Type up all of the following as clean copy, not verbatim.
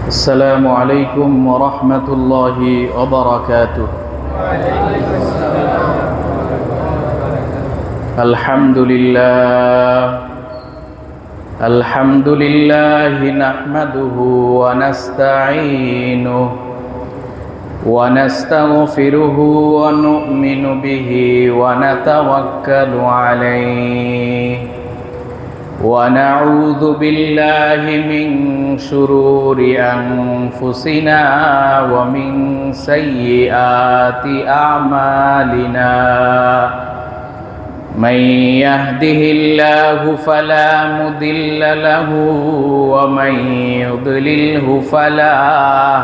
السلام عليكم ورحمة الله وبركاته. الحمد لله نحمده ونستعينه ونستغفره ونؤمن به ونتوكل عليه ونعوذ بالله من شرور أنفسنا ومن سيئات أعمالنا. من يهده الله فلا مضل له ومن يضلله فلا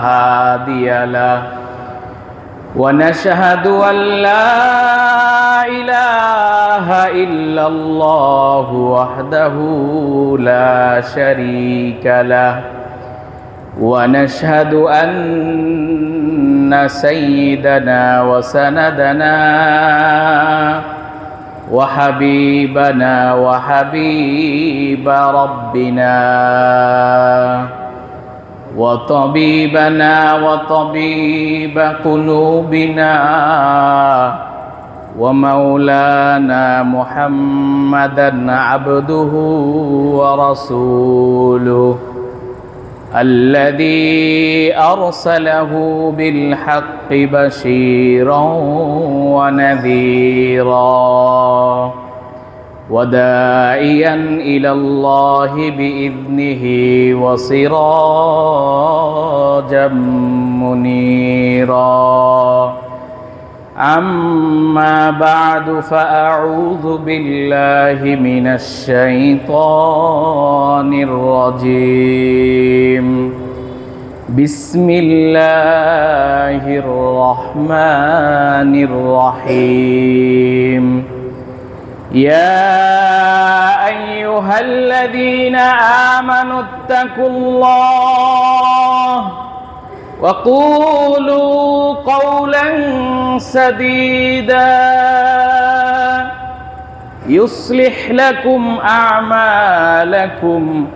هادي له. ونشهد أن لا إله إلا الله وحده لا شريك له. ونشهد أن سيدنا وسندنا وحبيبنا وحبيب ربنا وطبيبنا وطبيب قلوبنا ومولانا محمدا عبده ورسوله الذي أرسله بالحق بشيرا ونذيرا وداعيا إلى الله بإذنه وسراجا منيرا. أما بعد فأعوذ بالله من الشيطان الرجيم. بسم الله الرحمن الرحيم. يا أيها الذين آمنوا اتقوا الله وقولوا قولا سديدا يصلح لكم أعمالكم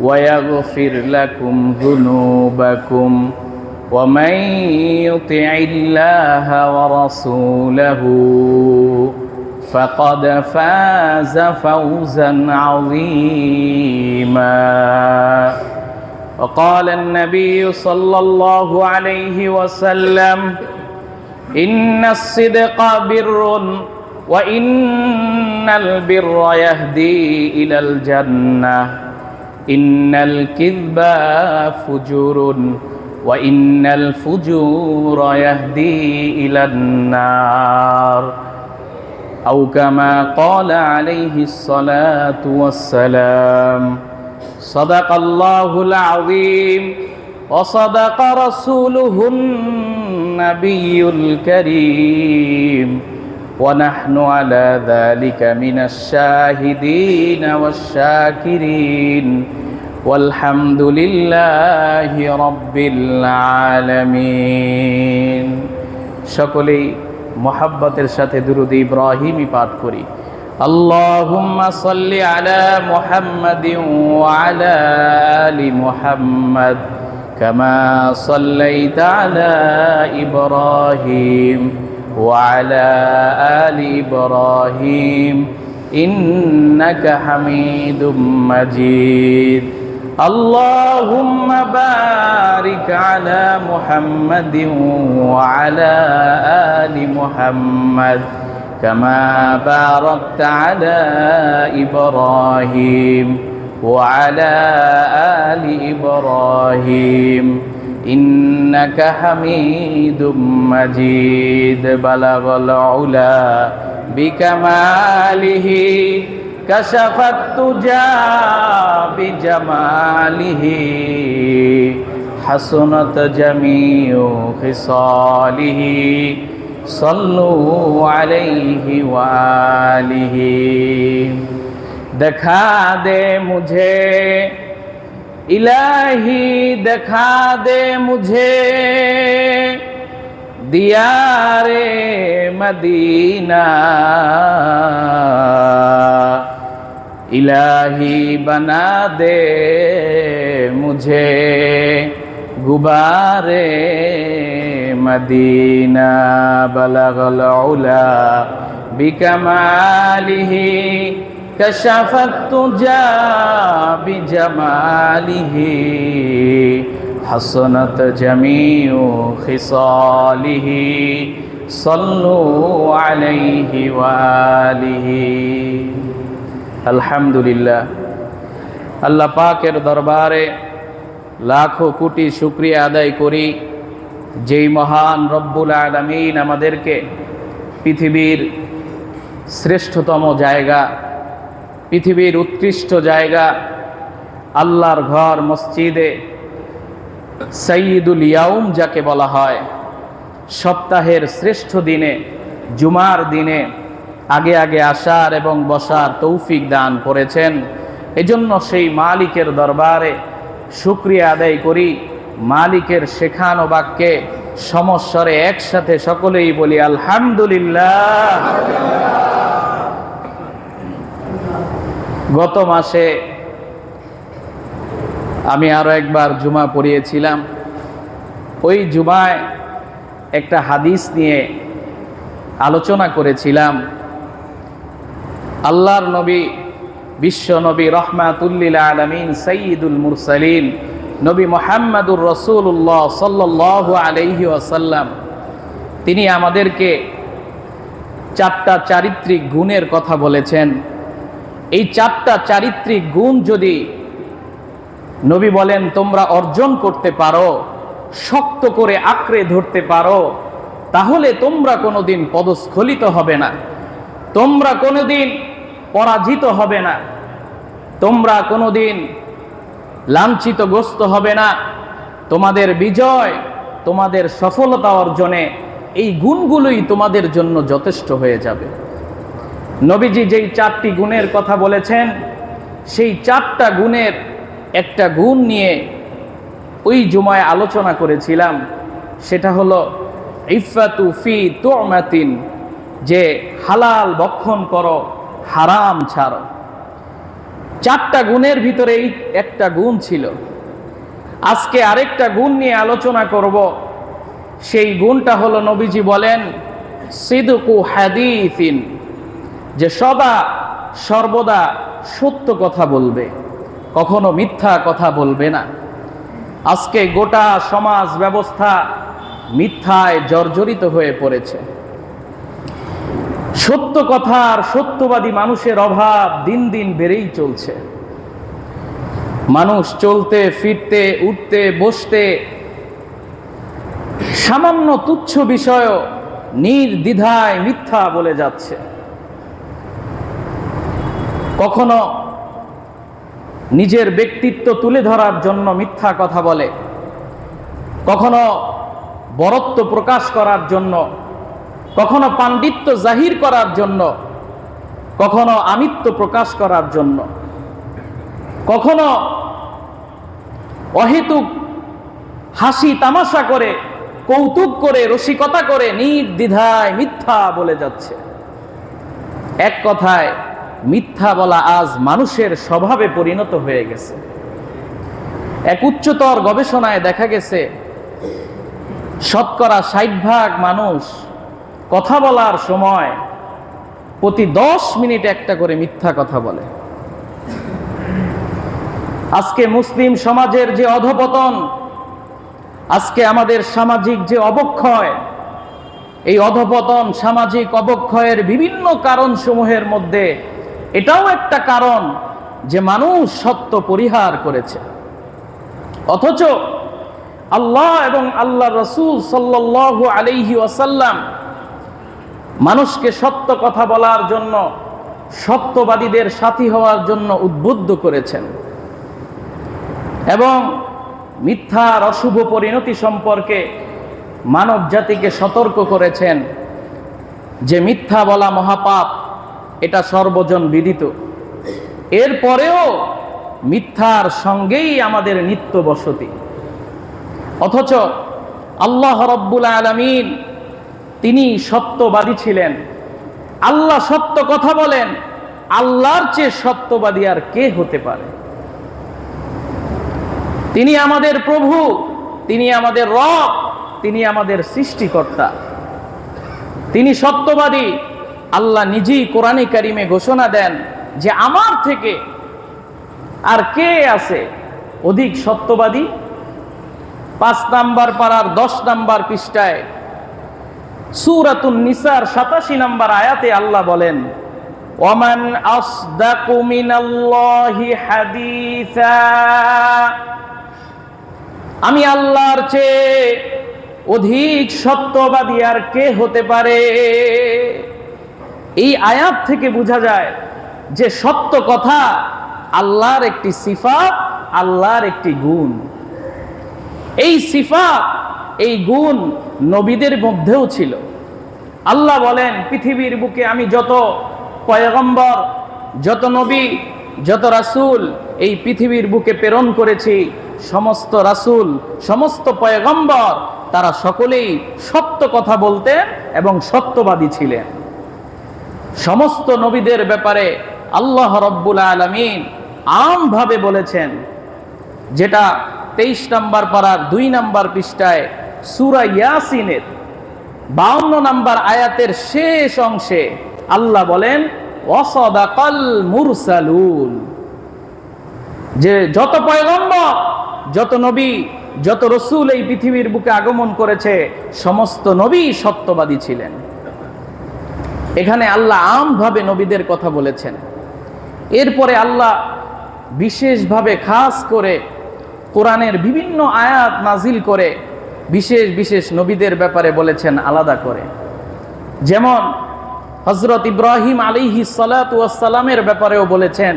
ويغفر لكم ذنوبكم ومن يطع الله ورسوله فقد فاز فوزا عظيما. وقال النبي صلى الله عليه وسلم إن الصدق بر وإن البر يهدي إلى الجنة إن الكذب فجور وإن الفجور يهدي إلى النار أو كما قال عليه الصلاة والسلام. صدق الله العظيم وصدق رسوله النبي الكريم ونحن على ذلك من الشاهدين والشاكرين والحمد لله رب العالمين. সকলেই মোহাব্বতের সাথে দুরূদ ইব্রাহিমি পাঠ করি। আল্লাহুম্মা সাল্লি আলা মুহাম্মাদিন ওয়া আলা আলি মুহাম্মাদ কামা সাল্লাইতা আলা ইব্রাহিম ওয়া আলা আলি ইব্রাহিম ইন্নাকা হামিদুম মাজিদ। اللهم بارك على محمد وعلى آل محمد كما باركت على إبراهيم وعلى آل إبراهيم إنك حميد مجيد. بلغ العلا بكماله كشف الدجى بجماله حسنت جميع خصاله صلوا عليه وآله. दिखा दे मुझे इलाही दिखा दे मुझे दियारे मदीना इलाही बना दे मुझे गुबारे मदीना बलगल उला बिकमालिही कशफत तुजा बिजमालिही हसनत जमीउ खिसालिही सल्लु अलैहि वालिही। अल्हम्दुलिल्लाह, अल्लाह पाकेर दरबारे लाखों कोटी शुक्रिया आदाय करी যেই মহান রব্বুল আলামিন আমাদেরকে পৃথিবীর শ্রেষ্ঠতম জায়গা, পৃথিবীর উৎকৃষ্ট জায়গা, আল্লাহর ঘর মসজিদে সাইয়্যিদুল ইয়াউম যাকে বলা হয়, সপ্তাহের শ্রেষ্ঠ দিনে জুমার দিনে আগে আগে আসার এবং বসার তৌফিক দান করেছেন। এজন্য সেই মালিকের দরবারে শুকরিয়া আদায় করি। মালিকের শেখানো বাক্যে সমস্বরে একসাথে সকলেই বলি আলহামদুলিল্লাহ। গত মাসে আমি আরো একবার জুমা পড়িয়েছিলাম। ওই জুমায় একটা হাদিস নিয়ে আলোচনা করেছিলাম। আল্লাহর নবী, বিশ্ব নবী, রহমাতুল্লিল আলামিন, সাইয়্যিদুল মুরসালিন নবী মুহাম্মদুর রাসূলুল্লাহ সাল্লাল্লাহু আলাইহি ওয়াসাল্লাম, তিনি আমাদেরকে 4টা চারিত্রিক গুণের কথা বলেছেন। এই 4টা চারিত্রিক গুণ যদি নবী বলেন তোমরা অর্জন করতে পারো, শক্ত করে আঁকড়ে ধরতে পারো, তাহলে তোমরা কোনোদিন পদস্খলিত হবে না, তোমরা কোনোদিন পরাজিত হবে না, তোমরা কোনোদিন লাঞ্ছিতগ্রস্ত হবে না। তোমাদের বিজয়, তোমাদের সফলতা অর্জনে এই গুণগুলোই তোমাদের জন্য যথেষ্ট হয়ে যাবে। নবীজি যেই 4টি গুণের কথা বলেছেন, সেই 4টা গুণের একটা গুণ নিয়ে ওই জুমায় আলোচনা করেছিলাম। সেটা হলো ইফাতু ফি তুমাতিন, যে হালাল ভক্ষণ করো, হারাম ছাড়ো। 4টা গুণের ভিতরে এই একটা গুণ ছিল। আজকে আরেকটা গুণ নিয়ে আলোচনা করব। সেই গুণটা হলো নবীজি বলেন সিদকু হাদিসিন, যে সর্বদা সত্য কথা বলবে, কখনো মিথ্যা কথা বলবে না। আজকে গোটা সমাজ ব্যবস্থা মিথ্যায় জর্জরিত হয়ে পড়েছে। সত্য কথার, সত্যবাদী মানুষের অভাব দিন দিন বেড়েই চলছে। মানুষ চলতে ফিরতে, উঠতে বসতে, সামান্য তুচ্ছ বিষয় নির্দ্বিধায় মিথ্যা বলে যাচ্ছে। কখনো নিজের ব্যক্তিত্ব তুলে ধরার জন্য মিথ্যা কথা বলে, কখনো বরত্ব প্রকাশ করার জন্য, কখনো পাণ্ডিত্য জাহির করার জন্য, কখনো আমিত্ব প্রকাশ করার জন্য, কখনো অহেতুক হাসি তামাশা করে, কৌতুক করে, রসিকতা করে নির্দ্বিধায় মিথ্যা বলে যাচ্ছে। এক কথায় মিথ্যা বলা আজ মানুষের স্বভাবে পরিণত হয়ে গেছে। এক উচ্চতর গবেষণায় দেখা গেছে শতকরা 60% মানুষ কথা বলার সময় প্রতি 10 মিনিট একটা করে মিথ্যা কথা বলে। আজকে মুসলিম সমাজের যে অধপতন, আজকে আমাদের সামাজিক যে অবক্ষয়, এই অধপতন, সামাজিক অবক্ষয়ের বিভিন্ন কারণ সমূহের মধ্যে এটাও একটা কারণ যে মানুষ সত্য পরিহার করেছে। অথচ আল্লাহ এবং আল্লাহ রাসূল সাল্লাল্লাহু আলাইহি ওয়াসাল্লাম মানুষকে সত্য কথা বলার জন্য, সত্যবাদীদের সাথী হওয়ার জন্য উদ্বুদ্ধ করেছেন এবং মিথ্যার অশুভ পরিণতি সম্পর্কে মানব জাতিকে সতর্ক করেছেন যে মিথ্যা বলা মহাপাপ, এটা সর্বজন বিদিত। এরপরেও মিথ্যার সঙ্গেই আমাদের নিত্য বসতি। অথচ আল্লাহ রাব্বুল আলামিন তিনি সত্যবাদী ছিলেন। আল্লাহ সত্য কথা বলেন, আল্লাহর চেয়ে সত্যবাদী আর কে হতে পারে? তিনি আমাদের প্রভু, তিনি আমাদের রব, তিনি আমাদের সৃষ্টিকর্তা, তিনি সত্যবাদী। আল্লাহ নিজেই কোরআনে কারিমে ঘোষণা দেন যে আমার থেকে আর কে আছে অধিক সত্যবাদী। 5 নাম্বার পারার 10 নাম্বার পৃষ্ঠায় সূরাতুন নিসার 87 নাম্বার আয়াতে আল্লাহ বলেন, ওয়ামান আসদাকু মিনাল্লাহি হাদিসা, আমি আল্লাহর চেয়ে অধিক সত্যবাদী আর কে হতে পারে। এই আয়াত থেকে বোঝা যায় যে সত্য কথা আল্লাহর একটি সিফাত, আল্লাহর একটি গুণ। এই সিফাত, এই গুণ নবীদের মধ্যেও ছিল। আল্লাহ বলেন, পৃথিবীর বুকে আমি যত পয়গম্বর, যত নবী, যত রাসূল এই পৃথিবীর বুকে প্রেরণ করেছি, সমস্ত রাসূল, সমস্ত পয়গম্বর তারা সকলেই সত্য কথা বলতেন এবং সত্যবাদী ছিলেন। সমস্ত নবীদের ব্যাপারে আল্লাহ রাব্বুল আলামিন আমভাবে বলেছেন, যেটা 23 নাম্বার পারার 2 নাম্বার পৃষ্ঠায় সূরা ইয়াসিনের 52 নাম্বার আয়াতের শেষ অংশে আল্লাহ বলেন, ওয়াসাদাকাল মুরসালুন, যে যত পয়গম্বর, যত নবী, যত রসুল এই পৃথিবীর বুকে আগমন করেছে সমস্ত নবী সত্যবাদী ছিলেন। এখানে আল্লাহ আমভাবে নবীদের কথা বলেছেন। এরপরে আল্লাহ বিশেষভাবে খাস করে কোরআনের বিভিন্ন আয়াত নাজিল করে বিশেষ বিশেষ নবীদের ব্যাপারে বলেছেন আলাদা করে। যেমন হযরত ইব্রাহিম আলাইহিস সালাতু ওয়াস সালামের ব্যাপারেও বলেছেন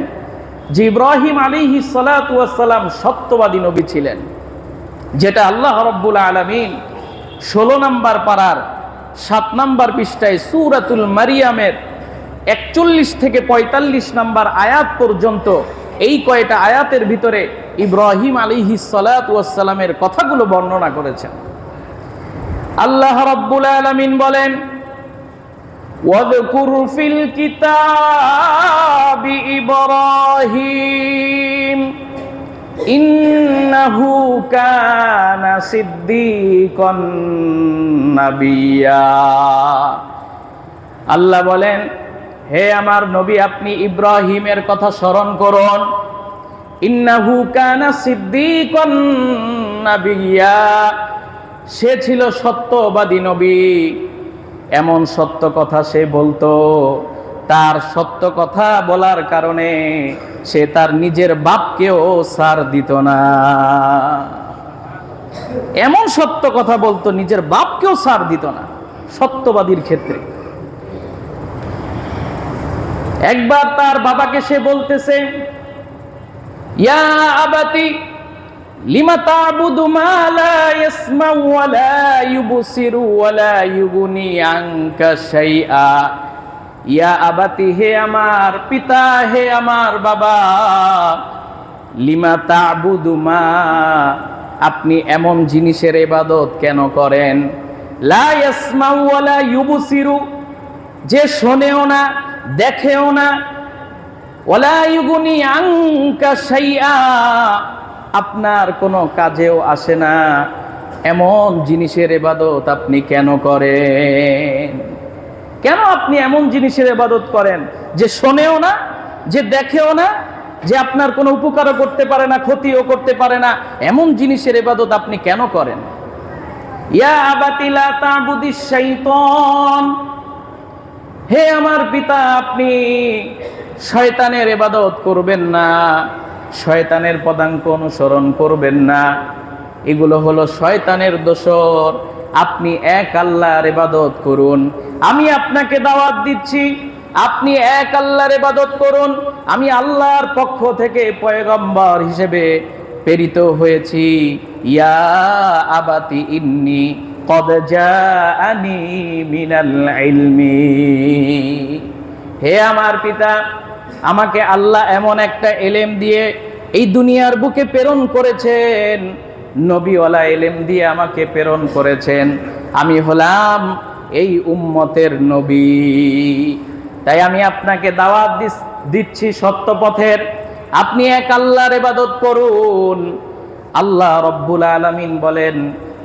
যে ইব্রাহিম আলাইহিস সালাতু ওয়াস সালাম সত্যবাদী নবী ছিলেন, যেটা আল্লাহ রাব্বুল আলামিন 16 নাম্বার পারার 7 নাম্বার পৃষ্ঠায় সূরাতুল মারিয়ামের 41 থেকে 45 নাম্বার আয়াত পর্যন্ত এই কয়টা আয়াতের ভিতরে ইব্রাহিম আলাইহিস সালাতু ওয়াস সালামের কথাগুলো বর্ণনা করেছেন। আল্লাহ রাব্বুল আলামিন বলেন, ওয়াযকুর ফিল কিতাবি ইব্রাহিম ইন্নাহু কানা সিদ্দীকান নাবিয়্যা। আল্লাহ বলেন, হে আমার নবী, আপনি ইব্রাহিমের কথা স্মরণ করুন। ইন্নাহু কানা সিদ্দীকান নাবিয়্যা, সে ছিল সত্যবাদী নবী। এমন সত্য কথা সে বলতো, তার সত্য কথা বলার কারণে সে তার নিজের বাপকেও ছাড় দিত না। এমন সত্য কথা বলতো, নিজের বাপকেও ছাড় দিত না সত্যবাদীর ক্ষেত্রে। একবার তার বাবাকে সে বলতেছে, ইয়া আবাতি লিমা তা'বুদু মা লা ইয়াসমাউ ওয়া লা ইউবসিরু ওয়া লা ইউগনি আনকা শাইআ। ইয়া আবাতি, হে আমার পিতা, হে আমার বাবা, লিমা তা'বুদু মা, আপনি এমন জিনিসের ইবাদত কেন করেন? লা ইয়াসমাউ ওয়া লা ইউবসিরু, যে শোনেও না, দেখেও না, ওয়া লা ইউগনি আনকা শাইআ, আপনার কোনো কাজেও আসে না, এমন জিনিসের ইবাদত আপনি কেন করেন? কেন আপনি এমন জিনিসের ইবাদত করেন যে শোনেও না, যে দেখেও না, যে আপনার কোনো উপকারও করতে পারে না, ক্ষতিও করতে পারে না, এমন জিনিসের ইবাদত আপনি কেন করেন? ইয়া আবাতি লা তা'বুদিশ শাইতান, হে আমার পিতা, আপনি শয়তানের ইবাদত করবেন না, শয়তানের পদাঙ্ক অনুসরণ করবেন না। এগুলো হলো শয়তানের দোসর। আপনি এক আল্লাহর ইবাদত করুন। আমি আপনাকে দাওয়াত দিচ্ছি, আপনি এক আল্লাহর ইবাদত করুন। আমি আল্লাহর পক্ষ থেকে পয়গম্বর হিসেবে প্রেরিত হয়েছি। ইয়া আবাতি ইন্নী কদ জাআনি মিনাল ইলমি, হে আমার পিতা, আমাকে আল্লাহ এমন একটা ইলম দিয়ে এই দুনিয়ার বুকে প্রেরণ করেছেন, নবীওয়ালা ইলম দিয়ে আমাকে প্রেরণ করেছেন। আমি হলাম এই উম্মতের নবী, তাই আমি আপনাকে দাওয়াত দিচ্ছি সত্য পথের। আপনি এক আল্লাহর ইবাদত করুন, আল্লাহ রব্বুল আলামিন বলেন,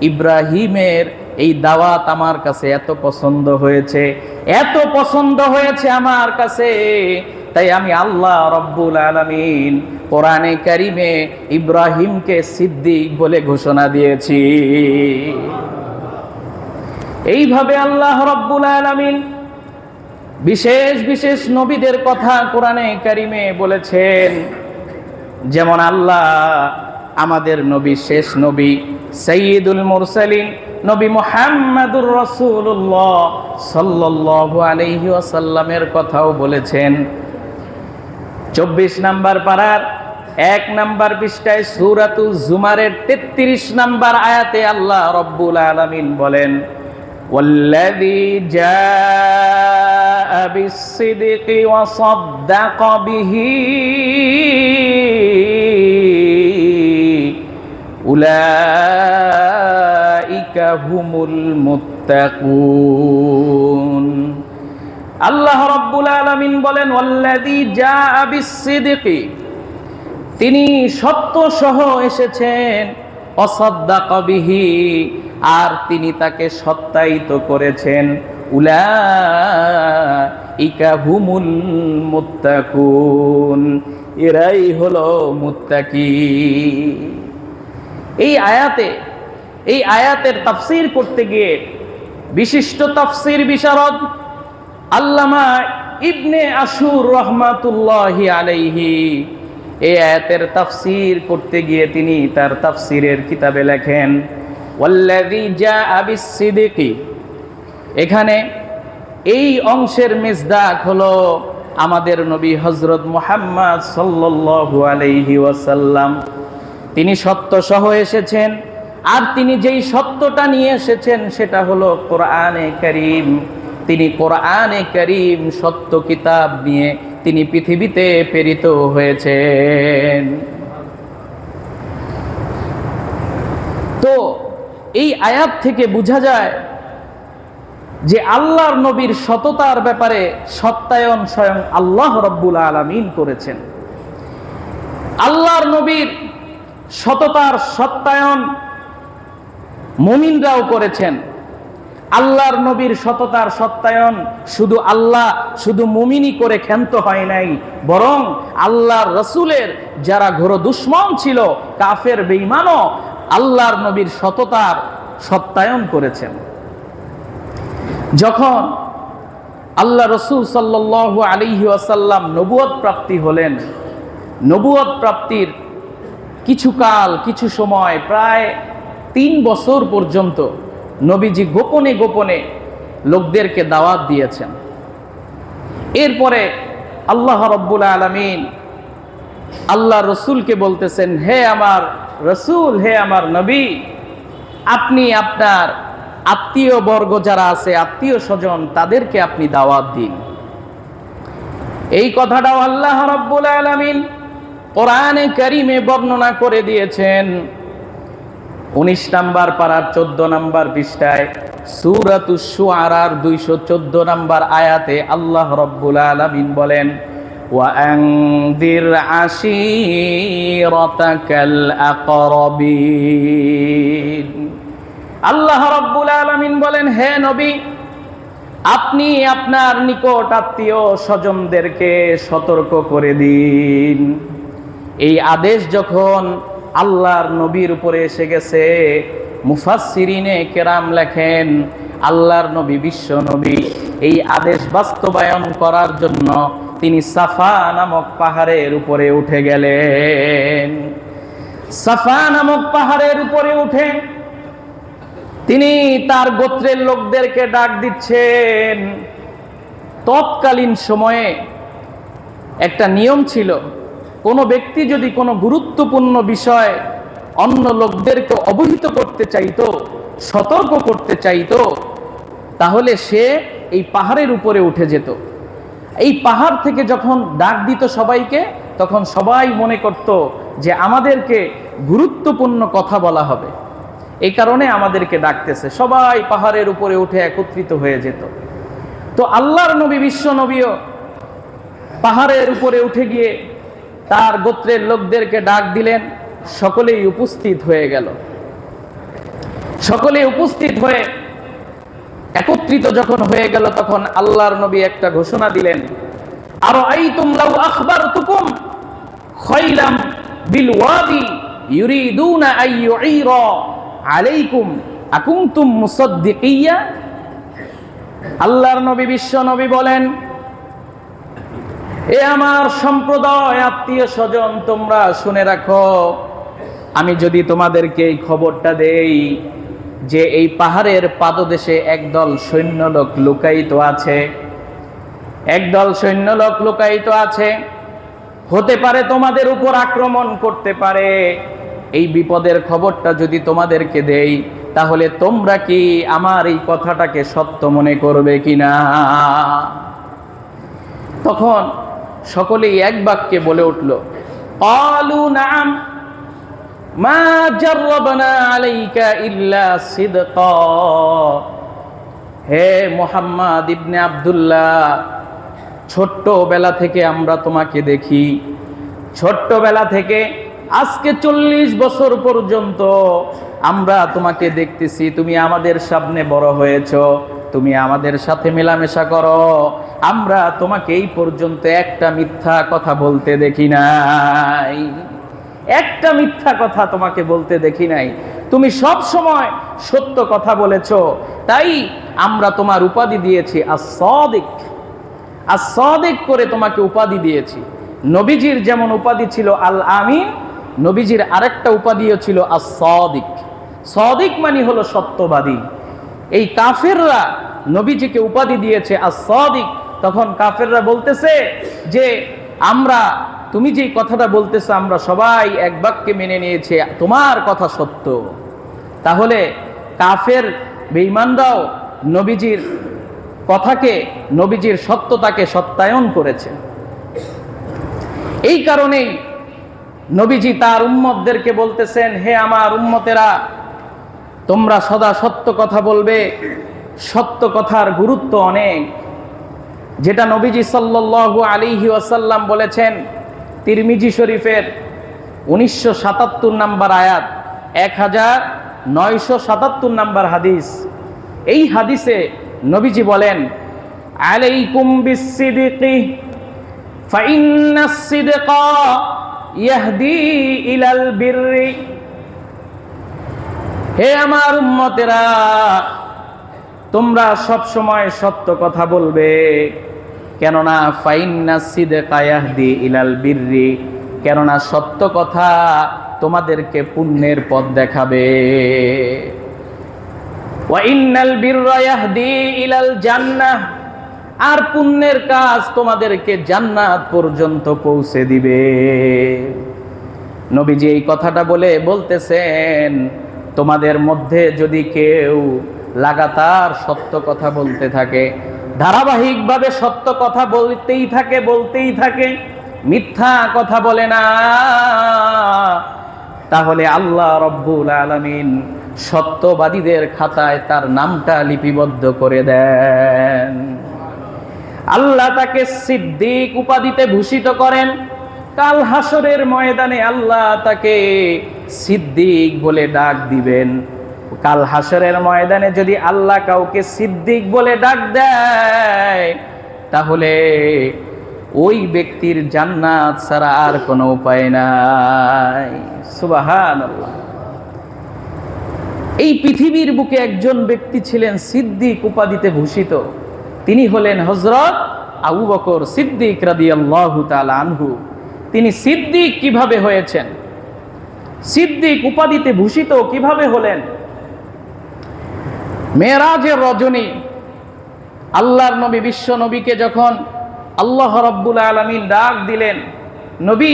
ইব্রাহিমের এই দাওয়াত আমার কাছে এত পছন্দ হয়েছে, এত পছন্দ হয়েছে আমার কাছে, তাই আমি আল্লাহ রব্বুল আলামিন কোরআনে কারিমে ইব্রাহিমকে সিদ্দিক বলে ঘোষণা দিয়েছি। এইভাবে আল্লাহ রব্বুল আলামিন বিশেষ বিশেষ নবীদের কথা কোরআনে কারিমে বলেছেন। যেমন আল্লাহ আমাদের নবী, শেষ নবী সাইয়্যিদুল মুরসালিন নবী মুহাম্মদুর রাসূলুল্লাহ সাল্লাল্লাহু আলাইহি ওয়াসাল্লামের কথাও বলেছেন। 24 নম্বর পারার 1 নম্বর পৃষ্ঠায় সূরাতুজ জুমারের 33 নম্বর আয়াতে আল্লাহ রব্বুল আলামিন বলেন, ওয়াল্লাযী জাআ বিস-সিদকি ওয়া সাদ্দাকা বিহি উলাইকা হুমুল মুত্তাকুন। আল্লাহ রাব্বুল আলামিন বলেন, ওয়াল্লাযী জাআ বিস-সিদকি, তিনি সত্য সহ এসেছেন, ওয়াসাদ্দাকা বিহি, আর তিনি তাকে সত্যায়িত করেছেন, উলাইকা হুমুল মুত্তাকুন, এরাই হলো মুত্তাকি। এই আয়াতের তাফসীর করতে গিয়ে বিশিষ্ট তাফসীর বিশারদ আল্লামা ইবনে আশুর রাহমাতুল্লাহি আলাইহি এই আয়াতের তাফসীর করতে গিয়ে তিনি তার তাফসীরের কিতাবে লেখেন, ওয়াল্লাযী জাআ বিস-সিদকি, এখানে এই অংশের মিসদাক হলো আমাদের নবী হযরত মুহাম্মদ সাল্লাল্লাহু আলাইহি ওয়াসাল্লাম। তিনি সত্য সহ এসেছেন, আর তিনি যেই সত্যটা নিয়ে এসেছেন সেটা হলো কোরআনে কারীম। তিনি কোরআনে কারীম সত্য কিতাব নিয়ে তিনি পৃথিবীতে প্রেরিত হয়েছেন। তো এই আয়াত থেকে বোঝা যায় যে আল্লাহর নবীর সততার ব্যাপারে সত্যায়ন স্বয়ং আল্লাহ রাব্বুল আলামিন করেছেন। আল্লাহর নবীর সততার সত্যায়ন মুমিনরাও করেছেন। আল্লাহর নবীর সততার সত্যায়ন শুধু মুমিনই করে ক্ষান্ত হয় নাই, বরং আল্লাহর রাসূলের যারা ঘোর দুশমন ছিল, কাফের বেঈমানও আল্লাহর নবীর সততার সত্যায়ন করেছেন। যখন আল্লাহ রাসূল সাল্লাল্লাহু আলাইহি ওয়াসাল্লাম নবুয়ত প্রাপ্তি হলেন, নবুয়ত প্রাপ্তির কিছু সময় প্রায় 3 বছর পর্যন্ত নবীজি গোপনে গোপনে লোকদেরকে দাওয়াত দিয়েছেন। এরপরে আল্লাহ রাব্বুল আলামিন আল্লাহ রসুলকে বলতেছেন, হে আমার রসুল, হে আমার নবী, আপনি আপনার আত্মীয় বর্গ যারা আছে, আত্মীয় স্বজন, তাদেরকে আপনি দাওয়াত দিন। এই কথাটাও আল্লাহ রাব্বুল আলামিন কোরআনে কারীমে বর্ণনা করে দিয়েছেন। 19 নম্বর পারার 14 নম্বর পৃষ্ঠায় সূরাতুশ শুআরার 214 নম্বর আয়াতে আল্লাহ রাব্বুল আলামিন বলেন, ওয়া আনযির আশীরাতাকাল আকরাবিন। আল্লাহ রাব্বুল আলামিন বলেন, হে নবী, আপনি আপনার নিকট আত্মীয় স্বজনদেরকে সতর্ক করে দিন। এই আদেশ যখন আল্লাহর নবীর উপরে এসে গেছে, মুফাসসিরিনে কেরাম লেখেন, আল্লাহর নবী, বিশ্ব নবী, এই আদেশ বাস্তবায়ন করার জন্য তিনি সাফা নামক পাহাড়ের উপরে উঠে গেলেন। সাফা নামক পাহাড়ের উপরে উঠে তিনি তার গোত্রের লোকদেরকে ডাক দিচ্ছেন। তৎকালীন সময়ে একটা নিয়ম ছিল, কোনো ব্যক্তি যদি কোনো গুরুত্বপূর্ণ বিষয় অন্য লোকদেরকে অবহিত করতে চাইতো, সতর্ক করতে চাইতো, তাহলে সে এই পাহাড়ের উপরে উঠে যেত। এই পাহাড় থেকে যখন ডাক দিত সবাইকে, তখন সবাই মনে করত যে আমাদেরকে গুরুত্বপূর্ণ কথা বলা হবে, এই কারণে আমাদেরকে ডাকতেছে। সবাই পাহাড়ের উপরে উঠে একত্রিত হয়ে যেত। তো আল্লাহর নবী, বিশ্ব নবীও পাহাড়ের উপরে উঠে গিয়ে তার গোত্রের লোকদেরকে ডাক দিলেন। সকলেই উপস্থিত হয়ে গেল। সকলেই উপস্থিত হয়ে একত্রিত যখন হয়ে গেল, তখন আল্লাহর নবী একটা ঘোষণা দিলেন, আরাআইতুম লাউ আখবারতুকুম খাইলাম বিল ওয়াদি ইউরিদুনা আন ইউইরা আলাইকুম আকুনতুম মুসাদ্দিকিয়া। আল্লাহর নবী, বিশ্ব নবী বলেন, এ আমার সম্প্রদায়, আত্মীয় স্বজন, তোমরা শুনে রাখো, আমি যদি তোমাদেরকে এই খবরটা দেই যে এই পাহাড়ের পাদদেশে একদল সৈন্যলোক লুকায়িত আছে, একদল সৈন্যলোক লুকায়িত আছে, হতে পারে তোমাদের উপর আক্রমণ করতে পারে, এই বিপদের খবরটা যদি তোমাদেরকে দেই, তাহলে তোমরা কি আমার এই কথাটাকে সত্য মনে করবে কিনা? তখন সকলেই এক বাক্যে বলে উঠল, ক্বালু নাআম মা জাররাবনা আলাইকা ইল্লা সিদকা। হে মুহাম্মদ ইবনে আব্দুল্লাহ, ছোট্টবেলা থেকে আমরা তোমাকে দেখি, ছোট্টবেলা থেকে আজকে 40 বছর পর্যন্ত আমরা তোমাকে দেখতেছি, তুমি আমাদের সামনে বড় হয়েছো, তুমি আমাদের সাথে মেলামেশা করো, আমরা তোমাকে এই পর্যন্ত একটা মিথ্যা কথা বলতে দেখি নাই, একটা মিথ্যা কথা তোমাকে বলতে দেখি নাই, তুমি সব সময় সত্য কথা বলেছো, তাই আমরা তোমার উপাধি দিয়েছি আস-সাদিক, আস-সাদিক করে তোমাকে উপাধি দিয়েছি। নবীজির যেমন উপাধি ছিল আল আমিন, নবীজির আরেকটা উপাধিও ছিল আস-সাদিক। সাদিক মানে হলো সত্যবাদী। এই কাফেররা নবীজিকে উপাধি দিয়েছে আস-সাদিক। তখন কাফেররা বলতেছে যে আমরা, তুমি যে কথাটা বলতেছো আমরা সবাই এক বাক্যে মেনে নিয়েছে, তোমার কথা সত্য। তাহলে কাফের বেঈমানরাও নবীজির কথাকে, নবীজির সত্যতাকে সত্যায়ন করেছে। এই কারণেই নবীজি তার উম্মতদেরকে বলতেছেন, হে আমার উম্মতেরা, তোমরা সদা সত্য কথা বলবে, সত্য কথার গুরুত্ব অনেক। যেটা নবীজি সাল্লাল্লাহু আলাইহি ওয়াসাল্লাম বলেছেন তিরমিজি শরীফের 1977 নাম্বার আয়াত, 1977 নাম্বার হাদিস। এই হাদিসে নবীজি বলেন, আলাইকুম বিস-সিদকি ফাইন্নাস-সিদকা ইয়াহদি ইলাল বিররি। হে আমার উম্মতেরা, তোমরা সব সময় সত্য কথা বলবে, কেননা ফাইন্নাস-সিদকা ইয়াহদি ইলাল বিররি, কেননা সত্য কথা তোমাদেরকে পুণ্যের পথ দেখাবে। ওয়া ইন্নাল বিররা ইয়াহদি ইলাল জান্নাহ, আর পুণ্যের কাজ তোমাদেরকে জান্নাত পর্যন্ত পৌঁছে দিবে। নবীজি এই কথাটা বলতেছেন, তোমাদের মধ্যে যদি কেউ লাগাতার সত্য কথা বলতে থাকে, ধারাবাহিকভাবে সত্য কথা বলতেই থাকে, মিথ্যা কথা বলে না, তাহলে আল্লাহ রব্বুল আলামিন সত্যবাদীদের খাতায় তার নামটা লিপিবদ্ধ করে দেন। আল্লাহ তাকে সিদ্দিক উপাধিতে ভূষিত করেন। কাল হাসরের ময়দানে আল্লাহ তাকে সিদ্দিক বলে ডাক দিবেন। কাল হাসরের ময়দানে যদি আল্লাহ কাউকে সিদ্দিক বলে ডাক দেয়, তাহলে ওই ব্যক্তির জান্নাত ছাড়া আর কোনো উপায় নাই। সুবহানাল্লাহ। এই পৃথিবীর বুকে একজন ব্যক্তি ছিলেন সিদ্দিক উপাধিতে ভূষিত, তিনি হলেন হযরত আবু বকর সিদ্দিক রাদিয়াল্লাহু তাআলা আনহু। তিনি সিদ্দিক কিভাবে হয়েছেন, সিদ্দিক উপাধিতে ভূষিত কিভাবে হলেন? মেরাজের রজনী আল্লাহর নবী বিশ্ব নবীকে যখন আল্লাহ রাব্বুল আলামিন ডাক দিলেন, নবী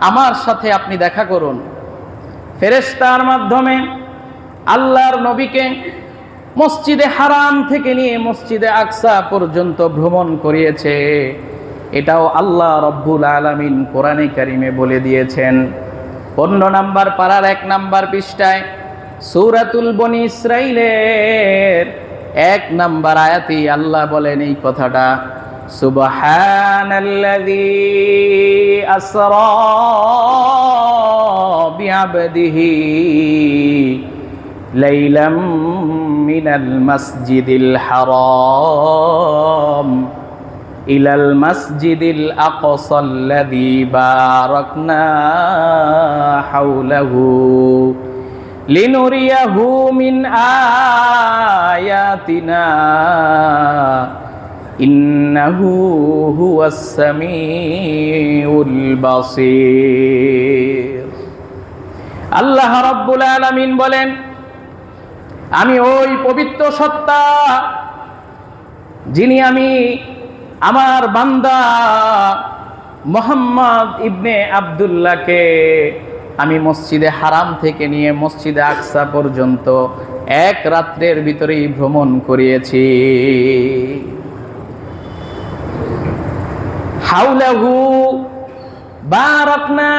আমার সাথে আপনি দেখা করুন। ফেরেশতার মাধ্যমে আল্লাহর নবীকে মসজিদে হারাম থেকে নিয়ে মসজিদে আকসা পর্যন্ত ভ্রমণ করিয়েছে। এটাও আল্লাহ রব্বুল আলামিন কোরআনে কারিমে বলে দিয়েছেন। 15 নাম্বার পারার 1 নাম্বার পৃষ্ঠায় সূরাতুল বনি ইসরাইলের 1 নাম্বার আয়াতে আল্লাহ বলেন এই কথাটা, সুবহানাল্লাযী আসরা বিআবদিহি লাইলাম মিনাল মাসজিদিল হারাম ইলাল মাসজিদিল আকসাল্লাযী বারাকনা হাওলাহু লিনুরিয়াহু মিন আয়াতিনা ইন্নাহু হুয়াস সামিউল বাসীর। আল্লাহ রাব্বুল আলামিন বলেন, আমি ওই পবিত্র সত্তা যিনি আমি আমার বান্দা মুহাম্মদ ইবনে আব্দুল্লাহকে আমি মসজিদে হারাম থেকে নিয়ে মসজিদে আকসা পর্যন্ত এক রাত্রের ভিতরেই ভ্রমণ করিয়েছি। হাওলাহু বারাকনা,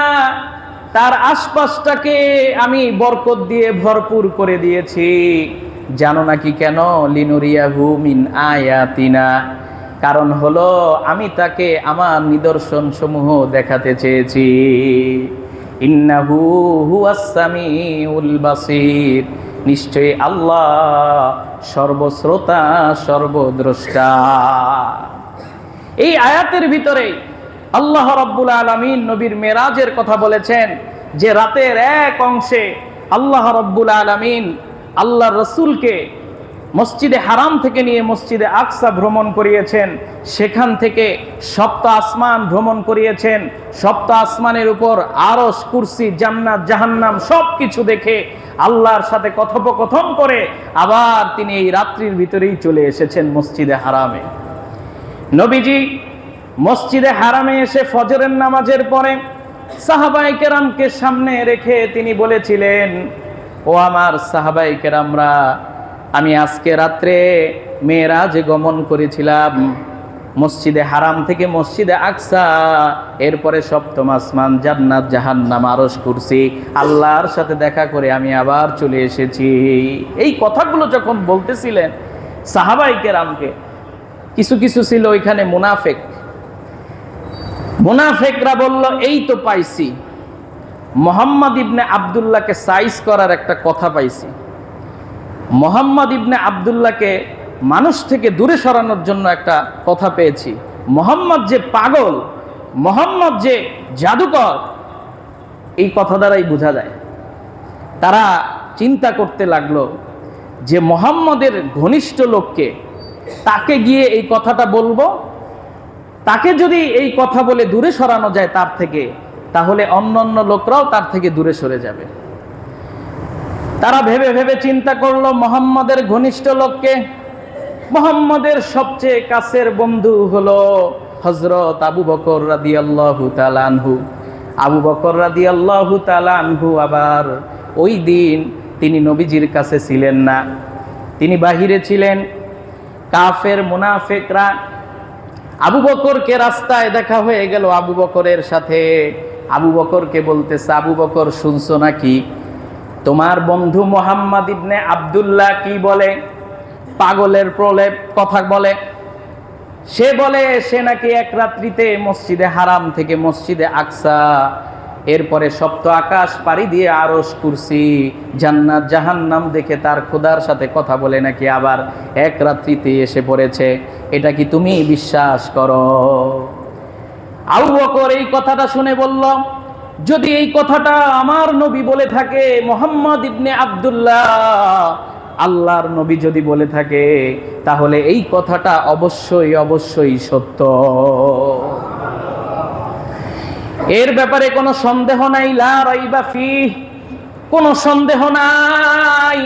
তার আশপাশটাকে আমি বরকত দিয়ে ভরপুর করে দিয়েছি। জানো নাকি কেন? লিনুরিয়াহু মিন আয়াতিনা, কারণ হলো আমি তাকে আমার নিদর্শন সমূহ দেখাতে চেয়েছি। ইন্নাহু হুয়াস সামিউল বাসীর, নিশ্চয়ই আল্লাহ সর্বশ্রোতা সর্বদ্রষ্টা। এই আয়াতের ভিতরে আল্লাহ রাব্বুল আলামিন নবীর মেরাজের কথা বলেছেন, যে রাতের এক অংশে আল্লাহ রাব্বুল আলামিন আল্লাহর রাসূলকে মসজিদে হারাম থেকে নিয়ে মসজিদে আকসা ভ্রমণ করিয়েছেন। সেখান থেকে সপ্ত আসমান ভ্রমণ করিয়েছেন। সপ্ত আসমানের উপর আরশ, কুরসি, জান্নাত, জাহান্নাম সবকিছু দেখে আল্লাহর সাথে কথোপকথন করে আবার তিনি এই রাত্রির ভিতরেই চলে এসেছেন মসজিদে হারামে। নবীজি মসজিদে হারামে এসে ফজরের নামাজের পরে সাহাবায়ে কেরামকে সামনে রেখে তিনি বলেছিলেন, ও আমার সাহাবায়ে কেরামরা, আমি আজকে রাত্রে মেরাজে গমন করেছিলাম মসজিদে হারাম থেকে মসজিদে আকসা, এরপরে সপ্তম আসমান, জান্নাত, জাহান্নাম, আরশ, কুরসি, আল্লাহর সাথে দেখা করে আমি আবার চলে এসেছি। এই কথাগুলো যখন বলতেছিলেন সাহাবায়ে কেরামকে, কিছু কিছু ছিল ওইখানে মুনাফিক। মুনাফিকরা বলল, এই তো পাইছি, মুহাম্মদ ইবনে আব্দুল্লাহকে সাইজ করার একটা কথা পাইছি। মুহাম্মদ ইবনে আব্দুল্লাহকে মানুষ থেকে দূরে সরানোর জন্য একটা কথা পেয়েছি। মুহাম্মদ যে পাগল, মুহাম্মদ যে জাদুকর, এই কথা দ্বারাই বোঝা যায়। তারা চিন্তা করতে লাগলো যে মুহাম্মদের ঘনিষ্ঠ লোককে, তাকে গিয়ে এই কথাটা বলবো, তাকে যদি এই কথা বলে দূরে সরানো যায় তার থেকে, তাহলে অন্যান্য লোকরাও তার থেকে দূরে সরে যাবে। তারা ভেবে ভেবে চিন্তা করলো মুহাম্মদের ঘনিষ্ঠ লোককে। মুহাম্মদের সবচেয়ে কাছের বন্ধু হলো হযরত আবু বকর রাদিয়াল্লাহু তাআলা আনহু। আবু বকর রাদিয়াল্লাহু তাআলা আনহু আবার ওই দিন তিনি নবীজির কাছে ছিলেন না, তিনি বাহিরে ছিলেন। কাফের মুনাফিকরা আবু বকরকে রাস্তায় দেখা হয়ে গেল আবু বকরের সাথে। আবু বকরকে বলতেছে, আবু বকর শুনছো নাকি তোমার বন্ধু মুহাম্মদ ইবনে আব্দুল্লাহ কি বলে? পাগলের প্রলেপ কথা বলে। সে বলে সে নাকি এক রাত্রিতে মসজিদে হারাম থেকে মসজিদে আকসা, এরপরে সপ্ত আকাশ পাড়ি দিয়ে আরশ, কুরসি, জান্নাত, জাহান্নাম দেখে তার খোদার সাথে কথা বলে নাকি আবার এক রাত্রিতে এসে পড়েছে। এটা কি তুমি বিশ্বাস করো? আবু বকর এই কথাটা শুনে বলল, যদি এই কথাটা আমার নবী বলে থাকে, মুহাম্মদ ইবনে আব্দুল্লাহ আল্লাহর নবী যদি বলে থাকে, তাহলে এই কথাটা অবশ্যই অবশ্যই সত্য। এর ব্যাপারে কোনো সন্দেহ নাই, লা রাইবা ফিহ, কোনো সন্দেহ নাই।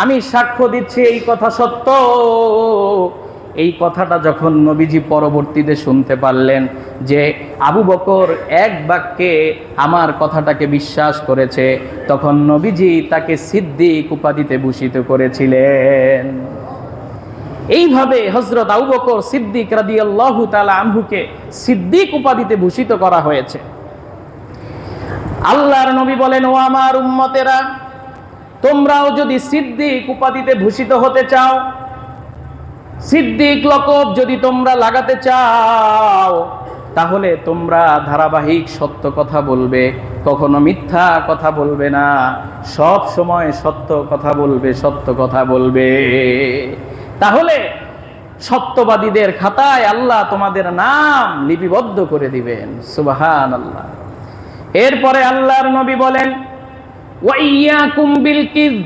আমি সাক্ষ্য দিচ্ছি এই কথা সত্য। এই কথাটা যখন নবীজি পরবর্তীতে শুনতে পারলেন যে আবু বকর এক বাক্যে আমার কথাটাকে বিশ্বাস করেছে, তখন নবীজি তাকে সিদ্দিক উপাধিতে ভূষিত করেছিলেন। এইভাবে হযরত আবু বকর সিদ্দিক রাদিয়াল্লাহু তাআলা আনহুকে সিদ্দিক উপাধিতে ভূষিত করা হয়েছে। আল্লাহর নবী বলেন, ও আমার উম্মতেরা, তোমরাও যদি সিদ্দিক উপাধিতে ভূষিত হতে চাও, সিদ্দিক লকব যদি তোমরা লাগাতে চাও, তাহলে তোমরা ধারাবাহিক সত্য কথা বলবে, কখনো মিথ্যা কথা বলবে না, সব সময় সত্য কথা বলবে, সত্য কথা বলবে। তাহলে সত্যবাদীদের খাতায় আল্লাহ তোমাদের নাম লিপিবদ্ধ করে দিবেন। সুবহানাল্লাহ। এরপরে আল্লাহর নবী বলেন, ওয়াইয়াকুম বিল কিযব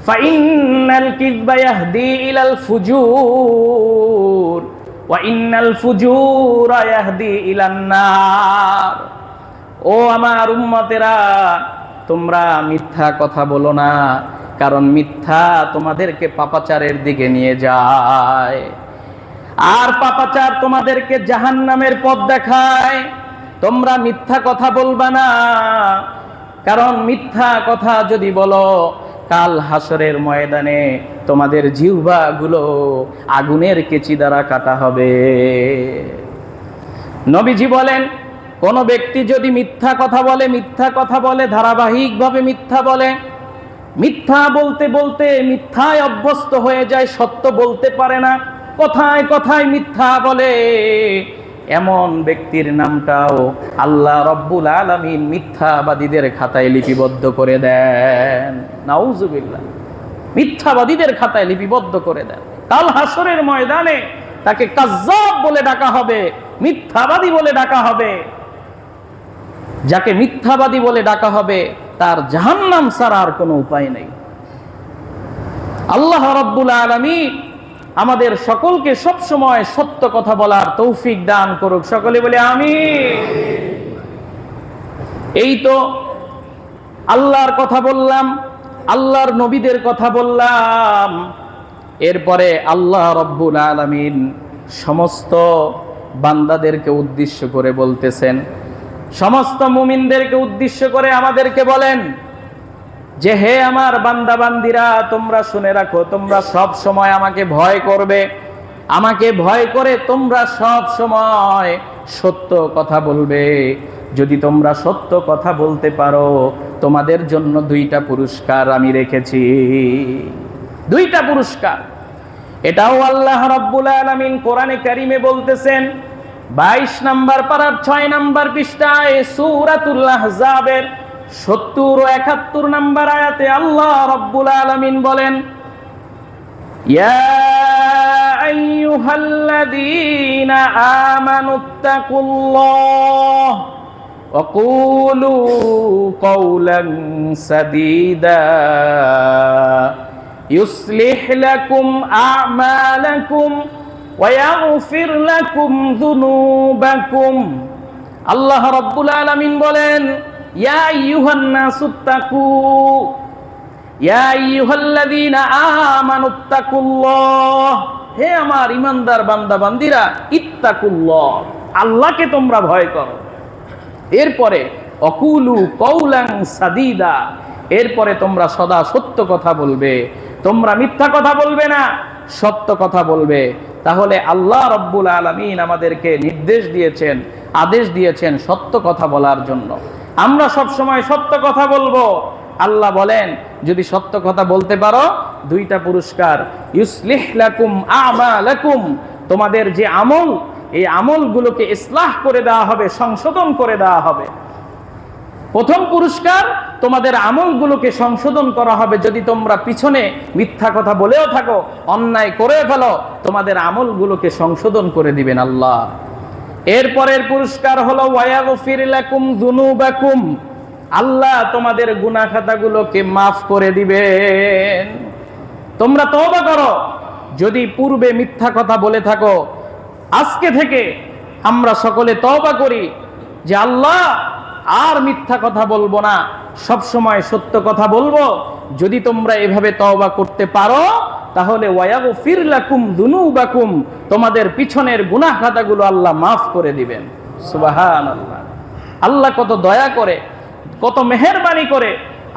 ফাইন্নাল কিযবা ইয়াহদি ইলাল ফুজুর ওয়া ইন্নাল ফুজুরা ইয়াহদি ইলান নার। ও আমার উম্মতেরা, তোমরা মিথ্যা কথা বলো না, কারণ মিথ্যা তোমাদেরকে পাপাচারের দিকে নিয়ে যায়, আর পাপাচার তোমাদেরকে জাহান্নামের পথ দেখায়। তোমরা মিথ্যা কথা বলবা না, কারণ মিথ্যা কথা যদি বলো, কাল হাসরের ময়দানে তোমাদের জিহ্বাগুলো আগুনের কেচি দ্বারা কাটা হবে। নবীজি বলেন, কোন ব্যক্তি যদি মিথ্যা কথা বলে, মিথ্যা কথা বলে, ধারাবাহিকভাবে মিথ্যা বলে, মিথ্যা বলতে বলতে মিথ্যায় অভ্যস্ত হয়ে যায়, সত্য বলতে পারে না, কথায় কথায় মিথ্যা বলে, এমন ব্যক্তির নামটাও আল্লাহ রব্বুল আলামিন মিথ্যাবাদীদের খাতায় লিপিবদ্ধ করে দেন। নাউজুবিল্লাহ। মিথ্যাবাদীদের খাতায় লিপিবদ্ধ করে দেন। কাল হাসরের ময়দানে তাকে কাজ্জাব বলে ডাকা হবে, মিথ্যাবাদী বলে ডাকা হবে। যাকে মিথ্যাবাদী বলে ডাকা হবে তার জাহান্নাম ছাড়া আর কোনো উপায় নেই। আল্লাহ রাব্বুল আলামিন আমাদের সকলকে সব সময় সত্য কথা বলার তৌফিক দান করুক। সকলে বলে আমিন। এই তো আল্লাহর কথা বললাম, আল্লাহর নবীদের কথা বললাম, এরপরে আল্লাহ রাব্বুল আলামিন সমস্ত বান্দাদেরকে উদ্দেশ্য করে বলতেছেন, সমস্ত মুমিনদেরকে উদ্দেশ্য করে আমাদেরকে বলেন যে, হে আমার বান্দা বান্দিরা, তোমরা শুনে রাখো, তোমরা সব সময় আমাকে ভয় করবে। আমাকে ভয় করে তোমরা সব সময় সত্য কথা বলবে। যদি তোমরা সত্য কথা বলতে পারো, তোমাদের জন্য 2টা পুরস্কার আমি রেখেছি। 2টা পুরস্কার। এটাও আল্লাহ রাব্বুল আলামিন কোরআনে কারিমে বলতেছেন, 22 নম্বর পারার 6 নম্বর পৃষ্ঠায় সূরাতুল আহজাবের 70 ও 71 নম্বর আয়াতে আল্লাহ রাব্বুল আলামিন বলেন, ইয়া আইয়ুহাল্লাযীনা আমানুত্তাকুল্লাহ ওয়া কুলু কওলান সাদীদা ইউসলিহ লাকুম আ'মালাকুম ওয়া ইয়াগফির লাকুম যুনুবাকুম। আল্লাহ রাব্বুল আলামিন বলেন, ইয়া আইয়ুহান নাসুত্তাকু, ইয়া আইয়ুহাল্লাযীনা আমানুত্তাকুল্লাহ, হে আমার ঈমানদার বান্দা বান্দিরা, ইত্তাকুল্লাহ, আল্লাহকে তোমরা ভয় করো। এরপরে অকুলু কওলান সাদীদা, এরপরে তোমরা সদা সত্য কথা বলবে, তোমরা মিথ্যা কথা বলবে না, সত্য কথা বলবে। তাহলে আল্লাহ রাব্বুল আলামিন আমাদেরকে নির্দেশ দিয়েছেন, আদেশ দিয়েছেন সত্য কথা বলার জন্য। আমরা সব সময় সত্য কথা বলবো। আল্লাহ বলেন, যদি সত্য কথা বলতে পারো, 2টা পুরস্কার, ইউসলিহ লাকুম আমালাকুম, তোমাদের যে আমল, এই আমলগুলোকে ইসলাহ করে দেওয়া হবে, সংশোধন করে দেওয়া হবে। প্রথম পুরস্কার, তোমাদের আমলগুলোকে সংশোধন করা হবে। যদি তোমরা পিছনে মিথ্যা কথা বলেও থাকো, অন্যায় করে ফেলো, তোমাদের আমলগুলোকে সংশোধন করে দিবেন আল্লাহ। এরপরের পুরস্কার হলো ওয়ায়াগফির লাকুম যুনুবাকুম, আল্লাহ তোমাদের গুনাহ খাতাগুলোকে মাফ করে দিবেন। তোমরা তওবা করো। যদি পূর্বে মিথ্যা কথা বলে থাকো, আজকে থেকে আমরা সকলে তওবা করি যে আল্লাহ আর মিথ্যা কথা বলবো না, সব সময় সত্য কথা বলবো। যদি তোমরা এভাবে তওবা করতে পারো, তাহলে ওয়ায়াগফির লাকুম যুনুবাকুম, তোমাদের পিছনের গুনাহ খাতাগুলো আল্লাহ মাফ করে দিবেন। সুবহানাল্লাহ। আল্লাহ কত দয়া করে, কত মেহেরবানি করে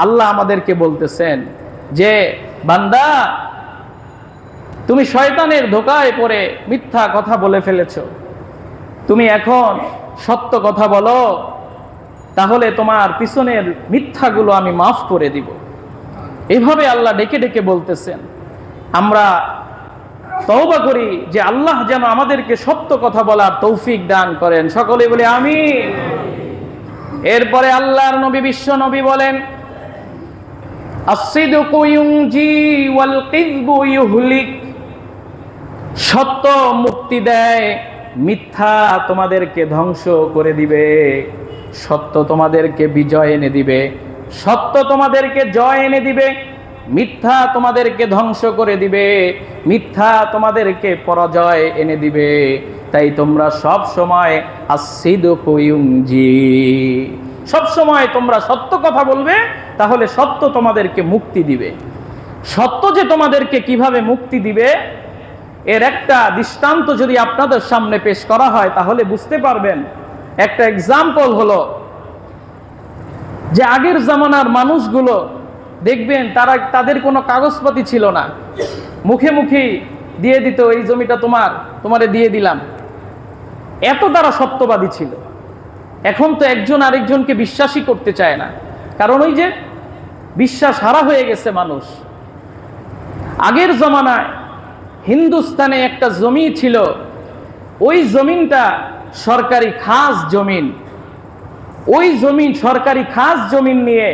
আল্লাহ আমাদেরকে বলতেছেন যে, বান্দা, তুমি শয়তানের ধোঁকায় পড়ে মিথ্যা কথা বলে ফেলেছো, তুমি এখন সত্য কথা বলো, তাহলে তোমার পিছনের মিথ্যাগুলো আমি মাফ করে দিব। এইভাবে আল্লাহ ডেকে ডেকে বলতেছেন। আমরা তওবা করি যে আল্লাহ যেন আমাদেরকে সত্য কথা বলার তৌফিক দান করেন। সকলে বলে আমিন। এরপরে আল্লাহর নবী বিশ্ব নবী বলেন, আস-সিদকু ইউনজি ওয়াল কিযবু ইউহলিক। সত্য মুক্তি দেয়, মিথ্যা তোমাদেরকে ধ্বংস করে দিবে। সত্য তোমাদেরকে বিজয় এনে দিবে, সত্য তোমাদেরকে জয় এনে দিবে, মিথ্যা তোমাদেরকে ধ্বংস করে দিবে, মিথ্যা তোমাদেরকে পরাজয় এনে দিবে। তাই তোমরা সব সময় আস-সিদকু ইউনজি, সব সময় তোমরা সত্য কথা বলবে, তাহলে সত্য তোমাদেরকে মুক্তি দিবে। সত্য যে তোমাদেরকে কিভাবে মুক্তি দিবে এর একটা দৃষ্টান্ত যদি আপনাদের সামনে পেশ করা হয় তাহলে বুঝতে পারবেন। একটা এক্সাম্পল হলো যে আগের জামানার মানুষগুলো দেখবেন তাদের কোনো কাগজপাতি ছিল না, মুখে মুখে দিয়ে দিত, এই জমিটা তোমারে দিয়ে দিলাম। এত তারা সত্যবাদী ছিল। এখন তো একজন আরেকজনকে বিশ্বাসই করতে চায় না, কারণ ওই যে বিশ্বাস হারা হয়ে গেছে মানুষ। আগের জমানায় হিন্দুস্তানে একটা জমি ছিল, ওই জমিনটা সরকারি খাস জমিন। ওই জমিন, সরকারি খাস জমিন নিয়ে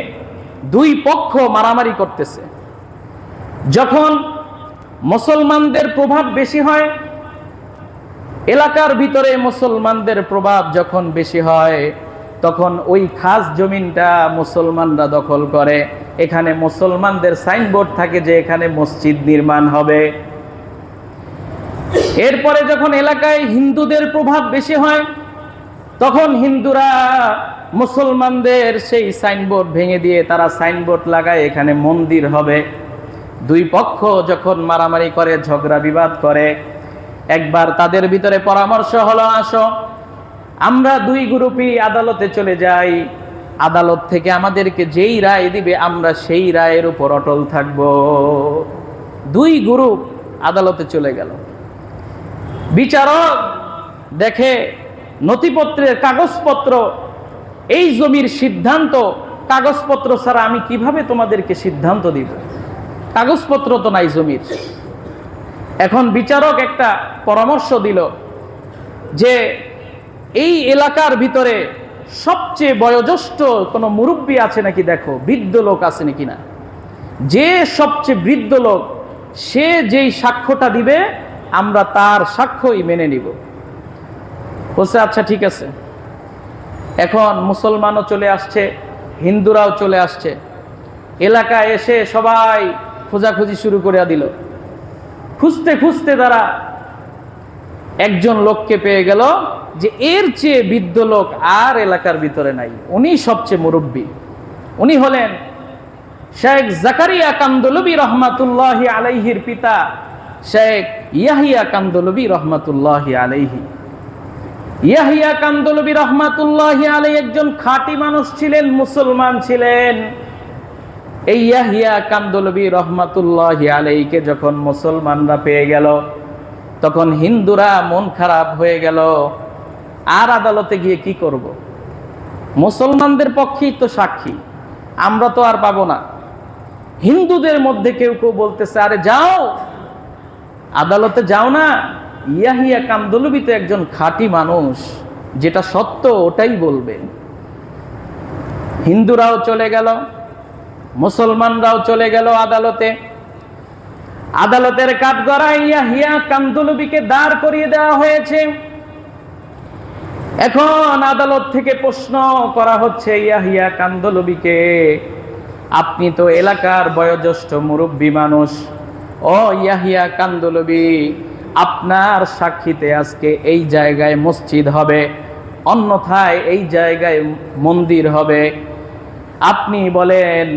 দুই পক্ষ মারামারি করতেছে। যখন মুসলমানদের প্রভাব বেশি হয়, এলাকার ভিতরে মুসলমানদের প্রভাব যখন বেশি হয়, তখন ওই খাস জমিনটা মুসলমানরা দখল করে। এখানে মুসলমানদের সাইনবোর্ড থাকে যে এখানে মসজিদ নির্মাণ হবে। এরপরে যখন এলাকায় হিন্দুদের প্রভাব বেশি হয়, তখন হিন্দুরা মুসলমানদের সেই সাইনবোর্ড ভেঙে দিয়ে তারা সাইনবোর্ড লাগায় এখানে মন্দির হবে। দুই পক্ষ যখন মারামারি করে, ঝগড়া বিবাদ করে, একবার তাদের ভিতরে পরামর্শ হলো, আসো আমরা দুই গ্রুপই আদালতে চলে যাই, আদালত থেকে আমাদেরকে যেই রায় দিবে আমরা সেই রায়ের উপর অটল থাকব। দুই গ্রুপ আদালতে চলে গেল। বিচারক দেখে নথিপত্রের কাগজপত্র, এই জমির সিদ্ধান্ত কাগজপত্র ছাড়া আমি কিভাবে তোমাদেরকে সিদ্ধান্ত দিব, কাগজপত্র তো নাই জমির। এখন বিচারক একটা পরামর্শ দিল যে এই এলাকার ভিতরে সবচেয়ে বয়োজ্যেষ্ঠ কোনো মুরব্বী আছে নাকি, দেখো বৃদ্ধ লোক আছে নাকি না। যে সবচেয়ে বৃদ্ধ লোক সে যেই সাক্ষ্যটা দিবে আমরা তার সাক্ষ্যই মেনে নিব। বলছে আচ্ছা ঠিক আছে। এখন মুসলমানও চলে আসছে, হিন্দুরাও চলে আসছে। এলাকায় এসে সবাই খোঁজাখুঁজি শুরু করে দিল। খুঁজতে খুঁজতে তারা একজন লোককে পেয়ে গেল যে এর চেয়ে বৃদ্ধ লোক আর এলাকার ভিতরে নাই, উনি সবচেয়ে মুরব্বী। উনি হলেন শেখ জাকারিয়া কান্দলবী রহমাতুল্লাহি আলাইহির পিতা শেখ ইয়াহিয়া কান্দলবী রহমাতুল্লাহি আলাইহি। ইয়াহিয়া কান্দলবী রহমাতুল্লাহি আলাইহি একজন খাঁটি মানুষ ছিলেন, মুসলমান ছিলেন। এই ইয়াহিয়া কান্দলবী রহমাতুল্লাহি আলাইহিকে যখন মুসলমানরা পেয়ে গেল, তখন হিন্দুরা মন খারাপ হয়ে গেল। আর আদালতে গিয়ে কি করব? মুসলমানদের পক্ষেই তো সাক্ষী, আমরা তো আর পাবো না। হিন্দুদের মধ্যে কেউ কেউ বলতেছে, আরে যাও আদালতে যাও না, ইয়াহিয়া কান্দলবী তো একজন খাঁটি মানুষ, যেটা সত্য ওটাই বলবে। হিন্দুরাও চলে গেল, মুসলমানরাও চলে গেল আদালতে। আদালতের কাঠগড়ায় ইয়াহিয়া কান্দলবীকে দাঁড় করিয়ে দেওয়া হয়েছে। এখন আদালত থেকে প্রশ্ন করা হচ্ছে ইয়াহিয়া কান্দলবীকে, আপনি তো এলাকার বয়োজ্যেষ্ঠ মুরব্বী মানুষ, ও ইয়াহিয়া কান্দলবী আপনার সাক্ষীতে আজকে এই জায়গায় মসজিদ হবে, অন্যথায় এই জায়গায় মন্দির হবে। আপনি বলেন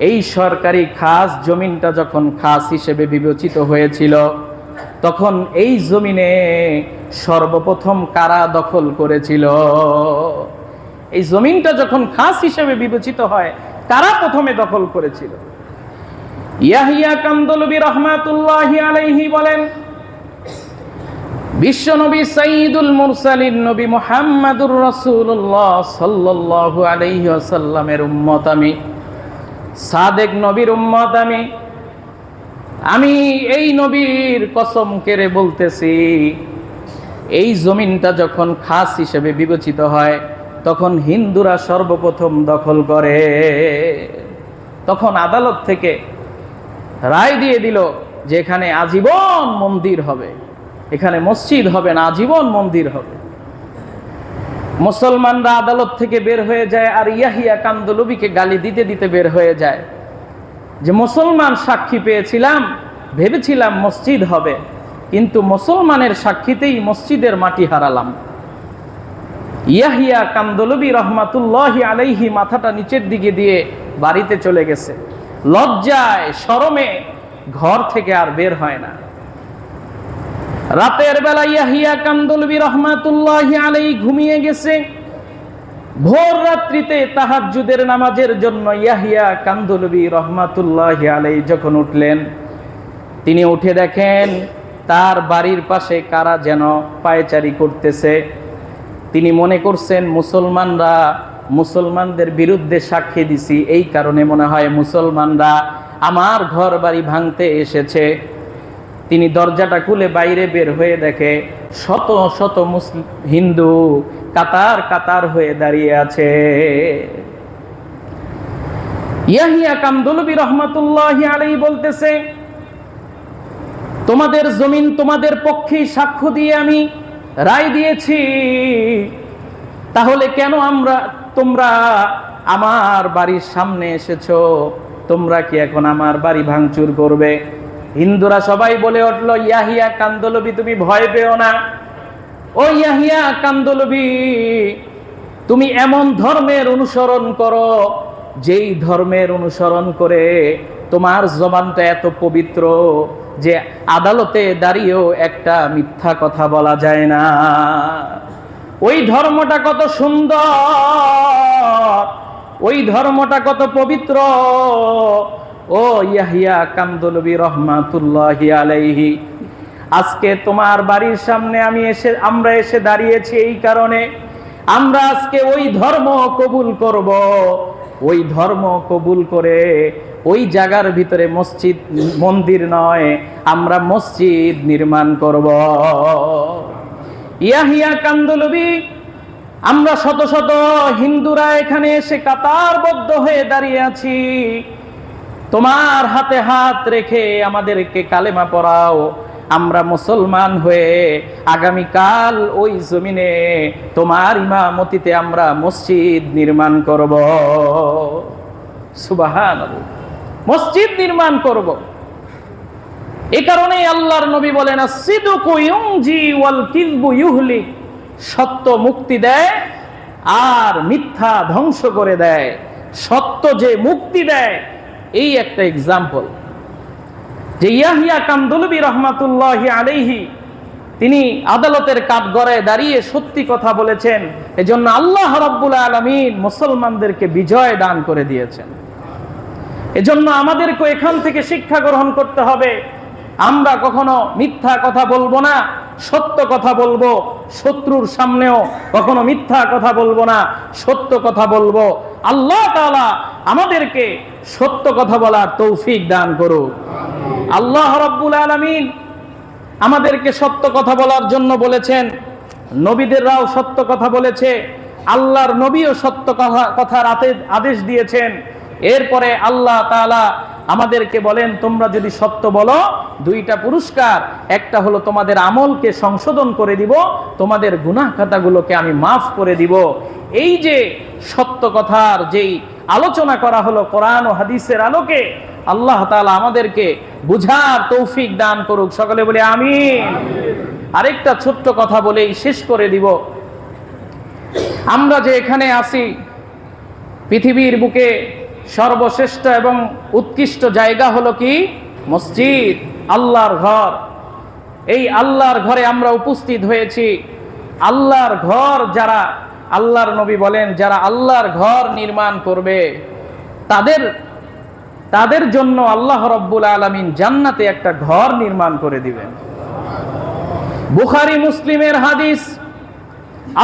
এই সরকারি খাস জমিনটা যখন খাস হিসেবে বিবেচিত হয়েছিল, তখন এই জমিনে সর্বপ্রথম কারা দখল করেছিল? এই জমিনটা যখন খাস হিসেবে বিবেচিত হয়, কারা প্রথমে দখল করেছিল? ইয়াহিয়া কান্দলবী রহমাতুল্লাহি আলাইহি বলেন, বিশ্বনবী সাইয়্যিদুল মুরসালিন নবী মুহাম্মাদুর রাসূলুল্লাহ সাল্লাল্লাহু আলাইহি ওয়াসাল্লামের উম্মত আমি, সাদেক নবীর উম্মত আমি। আমি এই নবীর কসম কেড়ে বলতেছি, এই জমিনটা যখন খাস হিসেবে বিবেচিত হয় তখন হিন্দুরা সর্বপ্রথম দখল করে। তখন আদালত থেকে রায় দিয়ে দিল যে এখানে আজীবন মন্দির হবে, এখানে মসজিদ হবে না, আজীবন মন্দির হবে। মুসলমানরা আদালত থেকে বের হয়ে যায় আর ইয়াহিয়া কান্দলবিকে গালি দিতে দিতে বের হয়ে যায় যে মুসলমান সাক্ষী পেয়েছিলাম, ভেবেছিলাম মসজিদ হবে, কিন্তু মুসলমানের সাক্ষীতেই মসজিদের মাটি হারালাম। ইয়াহিয়া কান্দলবি রহমাতুল্লাহি আলাইহি মাথাটা নিচের দিকে দিয়ে বাড়িতে চলে গেছে, লজ্জায় শরমে ঘর থেকে আর বের হয় না। রাতের বেলা ইয়াহিয়া কান্দলবি রহমাতুল্লাহি আলাইহি ঘুমিয়ে গেছে। ভোর রাত্রিতে তাহাজ্জুদের নামাজের জন্য ইয়াহিয়া কান্দলবি রহমাতুল্লাহি আলাইহি যখন উঠলেন, তিনি উঠে দেখেন তার বাড়ির পাশে কারা যেন পায়চারি করতেছে। তিনি মনে করছেন মুসলমানরা, মুসলমানদের বিরুদ্ধে সাক্ষী দিছি, এই কারণে মনে হয় মুসলমানরা আমার ঘর বাড়ি ভাঙতে এসেছে। তিনি দরজাটা খুলে বাইরে বের হয়ে দেখে শত শত মুসলিম হিন্দু কাতার কাতার হয়ে দাঁড়িয়ে আছে। ইয়াহিয়া কান্দলবি রহমাতুল্লাহি আলাইহি বলতেছে, তোমাদের জমিন তোমাদের পক্ষে সাক্ষ্য দিয়ে আমি রায় দিয়েছি, তাহলে কেন তোমরা আমার বাড়ির সামনে এসেছো? তোমরা কি এখন আমার বাড়ি ভাঙচুর করবে? হিন্দুরা সবাই বলে উঠলো, ইয়াহিয়া কান্দলবি তুমি ভয় পেও না। ও ইয়াহিয়া কান্দলবি, তুমি এমন ধর্মের অনুসরণ করো যেই ধর্মের অনুসরণ করে তোমার জবানটা এত পবিত্র যে আদালতে দাঁড়িয়েও একটা মিথ্যা কথা বলা যায় না। ওই ধর্মটা কত সুন্দর, ওই ধর্মটা কত পবিত্র। ও ইয়াহিয়া কান্দলবি রহমাতুল্লাহি আলাইহি, আজকে তোমার বাড়ির সামনে আমরা এসে দাঁড়িয়েছি এই কারণে আমরা আজকে ওই ধর্ম কবুল করব। ওই ধর্ম কবুল করে ওই জায়গার ভিতরে মসজিদ মন্দির নয়, আমরা মসজিদ নির্মাণ করব। ইয়াহিয়া কান্দলবি, আমরা শত শত হিন্দুরা এখানে এসে কাতারবদ্ধ হয়ে দাঁড়িয়ে আছি, তোমার হাতে হাত রেখে আমাদেরকে কালেমা পড়াও, আমরা মুসলমান হয়ে আগামীকাল ওই জমিনে তোমার ইমামতিতে আমরা মসজিদ নির্মাণ করব। সুবহানাল্লাহ, মসজিদ নির্মাণ করব। এই কারণেই আল্লাহর নবী বলেন, আসিদকু ইউনজি ওয়াল কিযবু ইউহলিক, সত্য মুক্তি দেয় আর মিথ্যা ধ্বংস করে দেয়। সত্য যে মুক্তি দেয়, এই একটা এক্সাম্পল যে ইয়াহিয়া কান্দলবি রহমাতুল্লাহি আলাইহি তিনি আদালতের কাঠগড়ায় দাঁড়িয়ে সত্যি কথা বলেছেন। এজন্য আল্লাহ রাব্বুল আলামিন মুসলমানদেরকে বিজয় দান করে দিয়েছেন। এজন্য আমাদেরকে এখান থেকে শিক্ষা গ্রহণ করতে হবে, আমরা কখনো মিথ্যা কথা বলবো না, সত্য কথা বলবো। শত্রুর সামনেও কখনো মিথ্যা কথা বলবো না, সত্য কথা বলবো। আল্লাহ তাআলা আমাদেরকে সত্য কথা বলার তৌফিক দান করুক। আল্লাহ রাব্বুল আলামিন আমাদেরকে সত্য কথা বলার জন্য বলেছেন, নবীদেররাও সত্য কথা বলেছে, আল্লাহর নবীও সত্য কথার আদেশ দিয়েছেন। এরপরে আল্লাহ তাআলা আমাদেরকে বলেন, তোমরা যদি সত্য বলো দুইটা পুরস্কার, একটা হলো তোমাদের আমলকে সংশোধন করে দিব, তোমাদের গুনাহ খাতাগুলোকে আমি মাফ করে দিব। এই যে সত্য কথার যেই আলোচনা করা হলো কোরআন ও হাদিসের আলোকে, আল্লাহ তাআলা আমাদেরকে বুঝার তৌফিক দান করুক। সকলে বলি আমিন। আরেকটা ছোট্ট কথা বলেই শেষ করে দিব। আমরা যে এখানে আছি, পৃথিবীর বুকে সর্বশ্রেষ্ঠ এবং উৎকৃষ্ট জায়গা হলো কি? মসজিদ, আল্লাহর ঘর। এই আল্লাহর ঘরে আমরা উপস্থিত হয়েছি। আল্লাহর ঘর যারা, আল্লাহর নবী বলেন, যারা আল্লাহর ঘর নির্মাণ করবে তাদের জন্য আল্লাহ রাব্বুল আলামিন জান্নাতে একটা ঘর নির্মাণ করে দিবেন। বুখারী মুসলিমের হাদিস,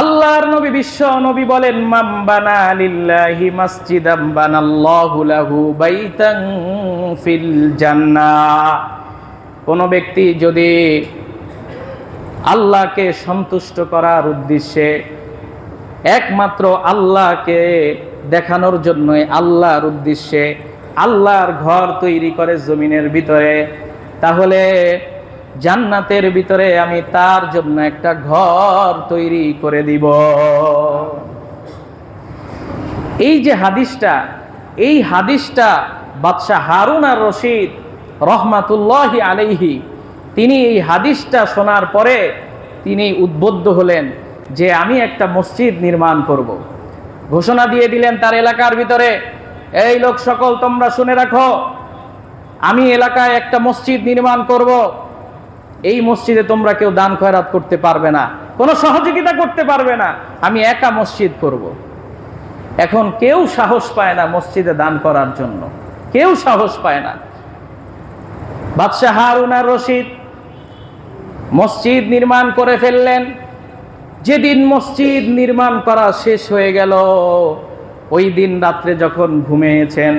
আল্লাহর নবী বিশ্ব নবী বলেন, মান বানা লিল্লাহি মাসজিদাম বানাল্লাহু লাহু বাইতান ফিল জান্নাহ। কোনো ব্যক্তি যদি আল্লাহকে সন্তুষ্ট করার উদ্দেশ্যে, একমাত্র আল্লাহকে দেখানোর জন্য, আল্লাহর উদ্দেশ্যে আল্লাহর ঘর তৈরি করে জমিনের ভিতরে, তাহলে জান্নাতের ভিতরে আমি তার জন্য একটা ঘর তৈরি করে দিব। এই যে হাদিসটা, এই হাদিসটা বাদশাহ হারুন আর রশিদ রহমাতুল্লাহি আলাইহি তিনি এই হাদিসটা শোনার পরে তিনি উদ্বুদ্ধ হলেন যে আমি একটা মসজিদ নির্মাণ করব। ঘোষণা দিয়ে দিলেন তার এলাকার ভিতরে, এই লোক সকল তোমরা শুনে রাখো, আমি এলাকায় একটা মসজিদ নির্মাণ করব। এই মসজিদে তোমরা কেউ দান খয়রাত করতে পারবে না, কোনো সহযোগিতা করতে পারবে না, আমি একা মসজিদ করব। এখন কেউ সাহস পায় না মসজিদে দান করার জন্য, কেউ সাহস পায় না। বাদশাহ হারুন আর রশিদ মসজিদ নির্মাণ করে ফেললেন। যেদিন মসজিদ নির্মাণ করা শেষ হয়ে গেল, ওই দিন রাত্রে যখন ঘুমিয়েছেন,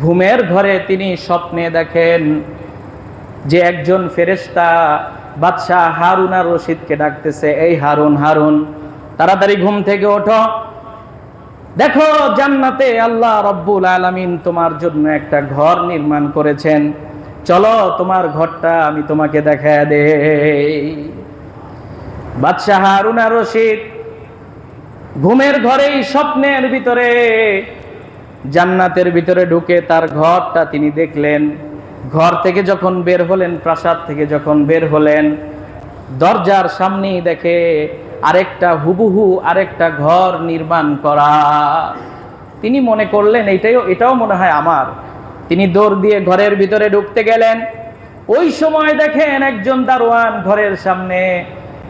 ঘুমের ঘরে তিনি স্বপ্নে দেখেন যে একজন ফেরেশতা বাদশাহ হারুন আর রশিদকে ডাকতেছে, এই হারুন, হারুন তাড়াতাড়ি ঘুম থেকে ওঠো, দেখো জান্নাতে আল্লাহ রব্বুল আলামিন তোমার জন্য একটা ঘর নির্মাণ করেছেন, চলো তোমার ঘরটা আমি তোমাকে দেখায় দেই। বাদশাহ হারুন আর রশিদ ঘুমের ঘরেই স্বপ্নের ভিতরে জান্নাতের ভিতরে ঢুকে তার ঘরটা তিনি দেখলেন। ঘর থেকে যখন বের হলেন, প্রাসাদ থেকে যখন বের হলেন, দরজার সামনেই দেখে আরেকটা হুবহু আরেকটা ঘর নির্মাণ করা। তিনি মনে করলেন এটাও মনে হয় আমার। তিনি দৌড় দিয়ে ঘরের ভিতরে ঢুকতে গেলেন। ওই সময় দেখেন একজন দারোয়ান ঘরের সামনে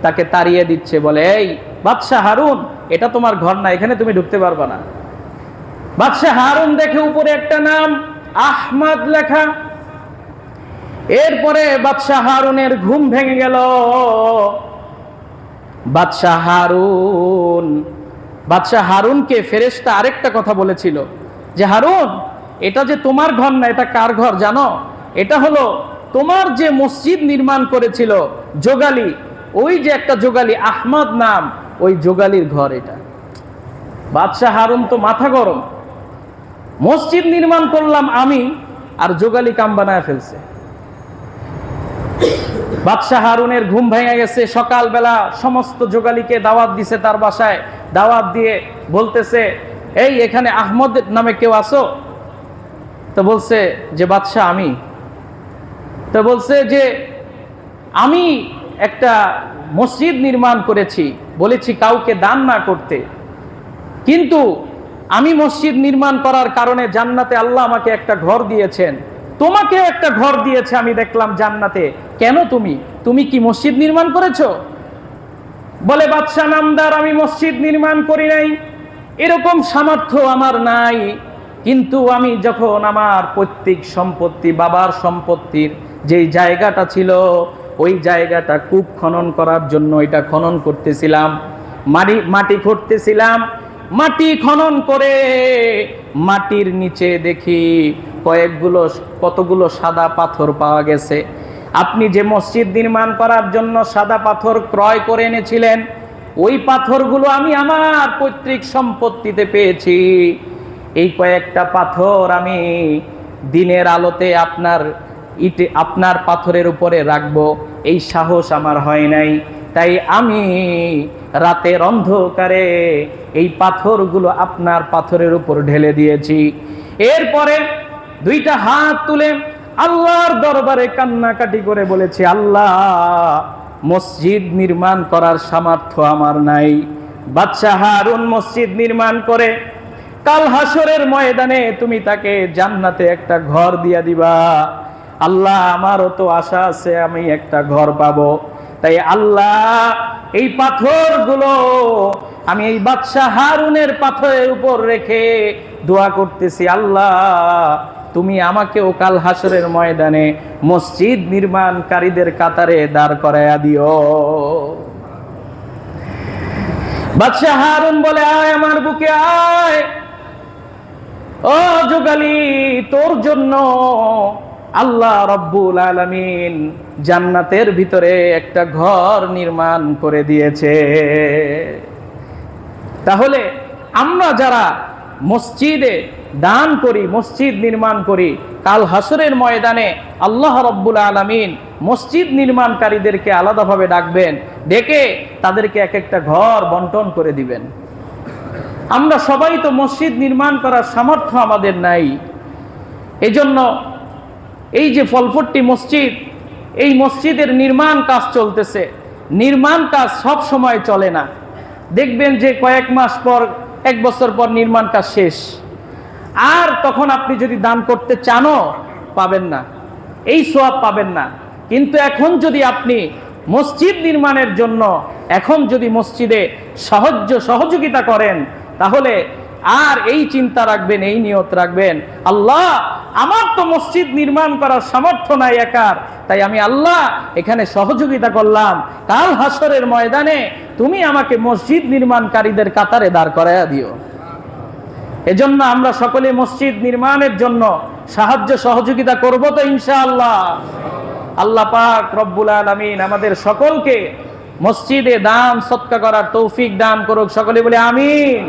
তাকে তাড়িয়ে দিচ্ছে, বলে, এই বাদশাহ হারুন, এটা তোমার ঘর না, এখানে তুমি ঢুকতে পারবে না। বাদশাহ হারুন দেখে উপরে একটা নাম আহমদ লেখা। এরপরে বাদশাহ হারুনের ঘুম ভেঙে গেল। বাদশাহ হারুনকে ফেরেশতা আরেকটা কথা বলেছিল যে, হারুন, এটা যে তোমার ঘর না, এটা কার ঘর জানো? এটা হলো তোমার যে মসজিদ নির্মাণ করেছিল যোগালী, ওই যে একটা যোগালী আহমদ নাম, ওই যোগালীর ঘর এটা। বাদশাহ হারুন তো মাথা গরম, মসজিদ নির্মাণ করলাম আমি, আর যোগালী কাম বানায় ফেলছে। বাদশাহ হারুনের ঘুম ভেঙে গেছে। সকালবেলা সমস্ত যোগালীকে দাওয়াত দিছে তার বাসায়। দাওয়াত দিয়ে বলতেছে, এই এখানে আহমদ নামে কেউ আসো? তো বলছে যে বাদশাহ আমি। তো বলছে যে আমি একটা মসজিদ নির্মাণ করেছি, বলেছি কাউকে দান না করতে, কিন্তু আমি মসজিদ নির্মাণ করার কারণে জান্নাতে আল্লাহ আমাকে একটা ঘর দিয়েছেন, তোমাকেও একটা ঘর দিয়েছে আমি দেখলাম জান্নাতে, কেন তুমি কি মসজিদ নির্মাণ করেছো? বলে, বাদশাহ নামদার, আমি মসজিদ নির্মাণ করি নাই, এরকম সামর্থ্য আমার নাই, কিন্তু আমি যখন আমার পৈতৃক সম্পত্তি, বাবার সম্পত্তির যেই জায়গাটা ছিল, ওই জায়গাটা কূপ খনন করার জন্য এটা খনন করতেছিলাম, মাটি খুঁড়তেছিলাম, মাটি খনন করে মাটির নিচে দেখি কতগুলো সাদা পাথর পাওয়া গেছে। আপনি যে মসজিদ নির্মাণ করার জন্য সাদা পাথর ক্রয় করে এনেছিলেন, ওই পাথরগুলো আমি আমার পৈতৃক সম্পত্তিতে পেয়েছি। এই কয়েকটা পাথর আমি দিনের আলোতে আপনার পাথরের উপরে রাখবো, এই সাহস আমার হয় নাই, তাই আমি রাতের অন্ধকারে এই পাথরগুলো আপনার পাথরের উপর ঢেলে দিয়েছি। এরপরে দুইটা হাত তুলে আল্লাহর দরবারে কান্নাকাটি করে বলেছি, আল্লাহ, মসজিদ নির্মাণ করার সামর্থ্য আমার নাই। বাদশাহ হারুন মসজিদ নির্মাণ করে কাল হাসরের ময়দানে তুমি তাকে জান্নাতে একটা ঘর দিয়া দিবা। আল্লাহ, আমারও তো আশা আছে আমি একটা ঘর পাবো, তাই আল্লাহ এই পাথরগুলো আমি এই বাদশাহ হারুনের পাথরের উপর রেখে দোয়া করতেছি, আল্লাহ তুমি আমাকেও কাল হাসরের ময়দানে মসজিদ নির্মাণকারীদের কাতারে দাঁড় করায়া দিও। বাদশাহ হারুন বলে, আয় আমার বুকে আয়, ও যোগালী, তোর জন্য আল্লাহ রব্বুল আলামিন জান্নাতের ভিতরে একটা ঘর নির্মাণ করে দিয়েছে। তাহলে আমরা যারা মসজিদে দান করি, মসজিদ নির্মাণ করি, কাল হাসরের ময়দানে আল্লাহ রব্বুল আলামিন মসজিদ নির্মাণকারীদেরকে আলাদাভাবে ডাকবেন, ডেকে তাদেরকে এক একটা ঘর বন্টন করে দিবেন। আমরা সবাই তো মসজিদ নির্মাণ করার সামর্থ্য আমাদের নাই। এজন্য এই যে ফলফট্টি মসজিদ, এই মসজিদের নির্মাণ কাজ চলতেছে। নির্মাণ কাজ সব সময় চলে না, দেখবেন যে কয়েক মাস পর, এক বছর পর নির্মাণ কাজ শেষ, আর তখন আপনি যদি দান করতে চানও পাবেন না, এই সওয়াব পাবেন না। কিন্তু এখন যদি আপনি মসজিদ নির্মাণের জন্য এখন যদি মসজিদে সহযোগিতা করেন, তাহলে আর এই চিন্তা রাখবেন, এই নিয়ত রাখবেন, আল্লাহ আমার তো মসজিদ নির্মাণ করার সামর্থ্য নাই একার, তাই আমি আল্লাহ এখানে সহযোগিতা করলাম, কাল হাসরের ময়দানে তুমি আমাকে মসজিদ নির্মাণকারীদের কাতারে দাঁড় করাইয়া দিও। এজন্য আমরা সকলে মসজিদ নির্মাণের জন্য সাহায্য সহযোগিতা করব তো ইনশাআল্লাহ। আল্লাহ পাক রব্বুল আলামিন আমাদের সকলকে মসজিদে দান সদকা করার তৌফিক দান করুক। সকলে বলে আমিন।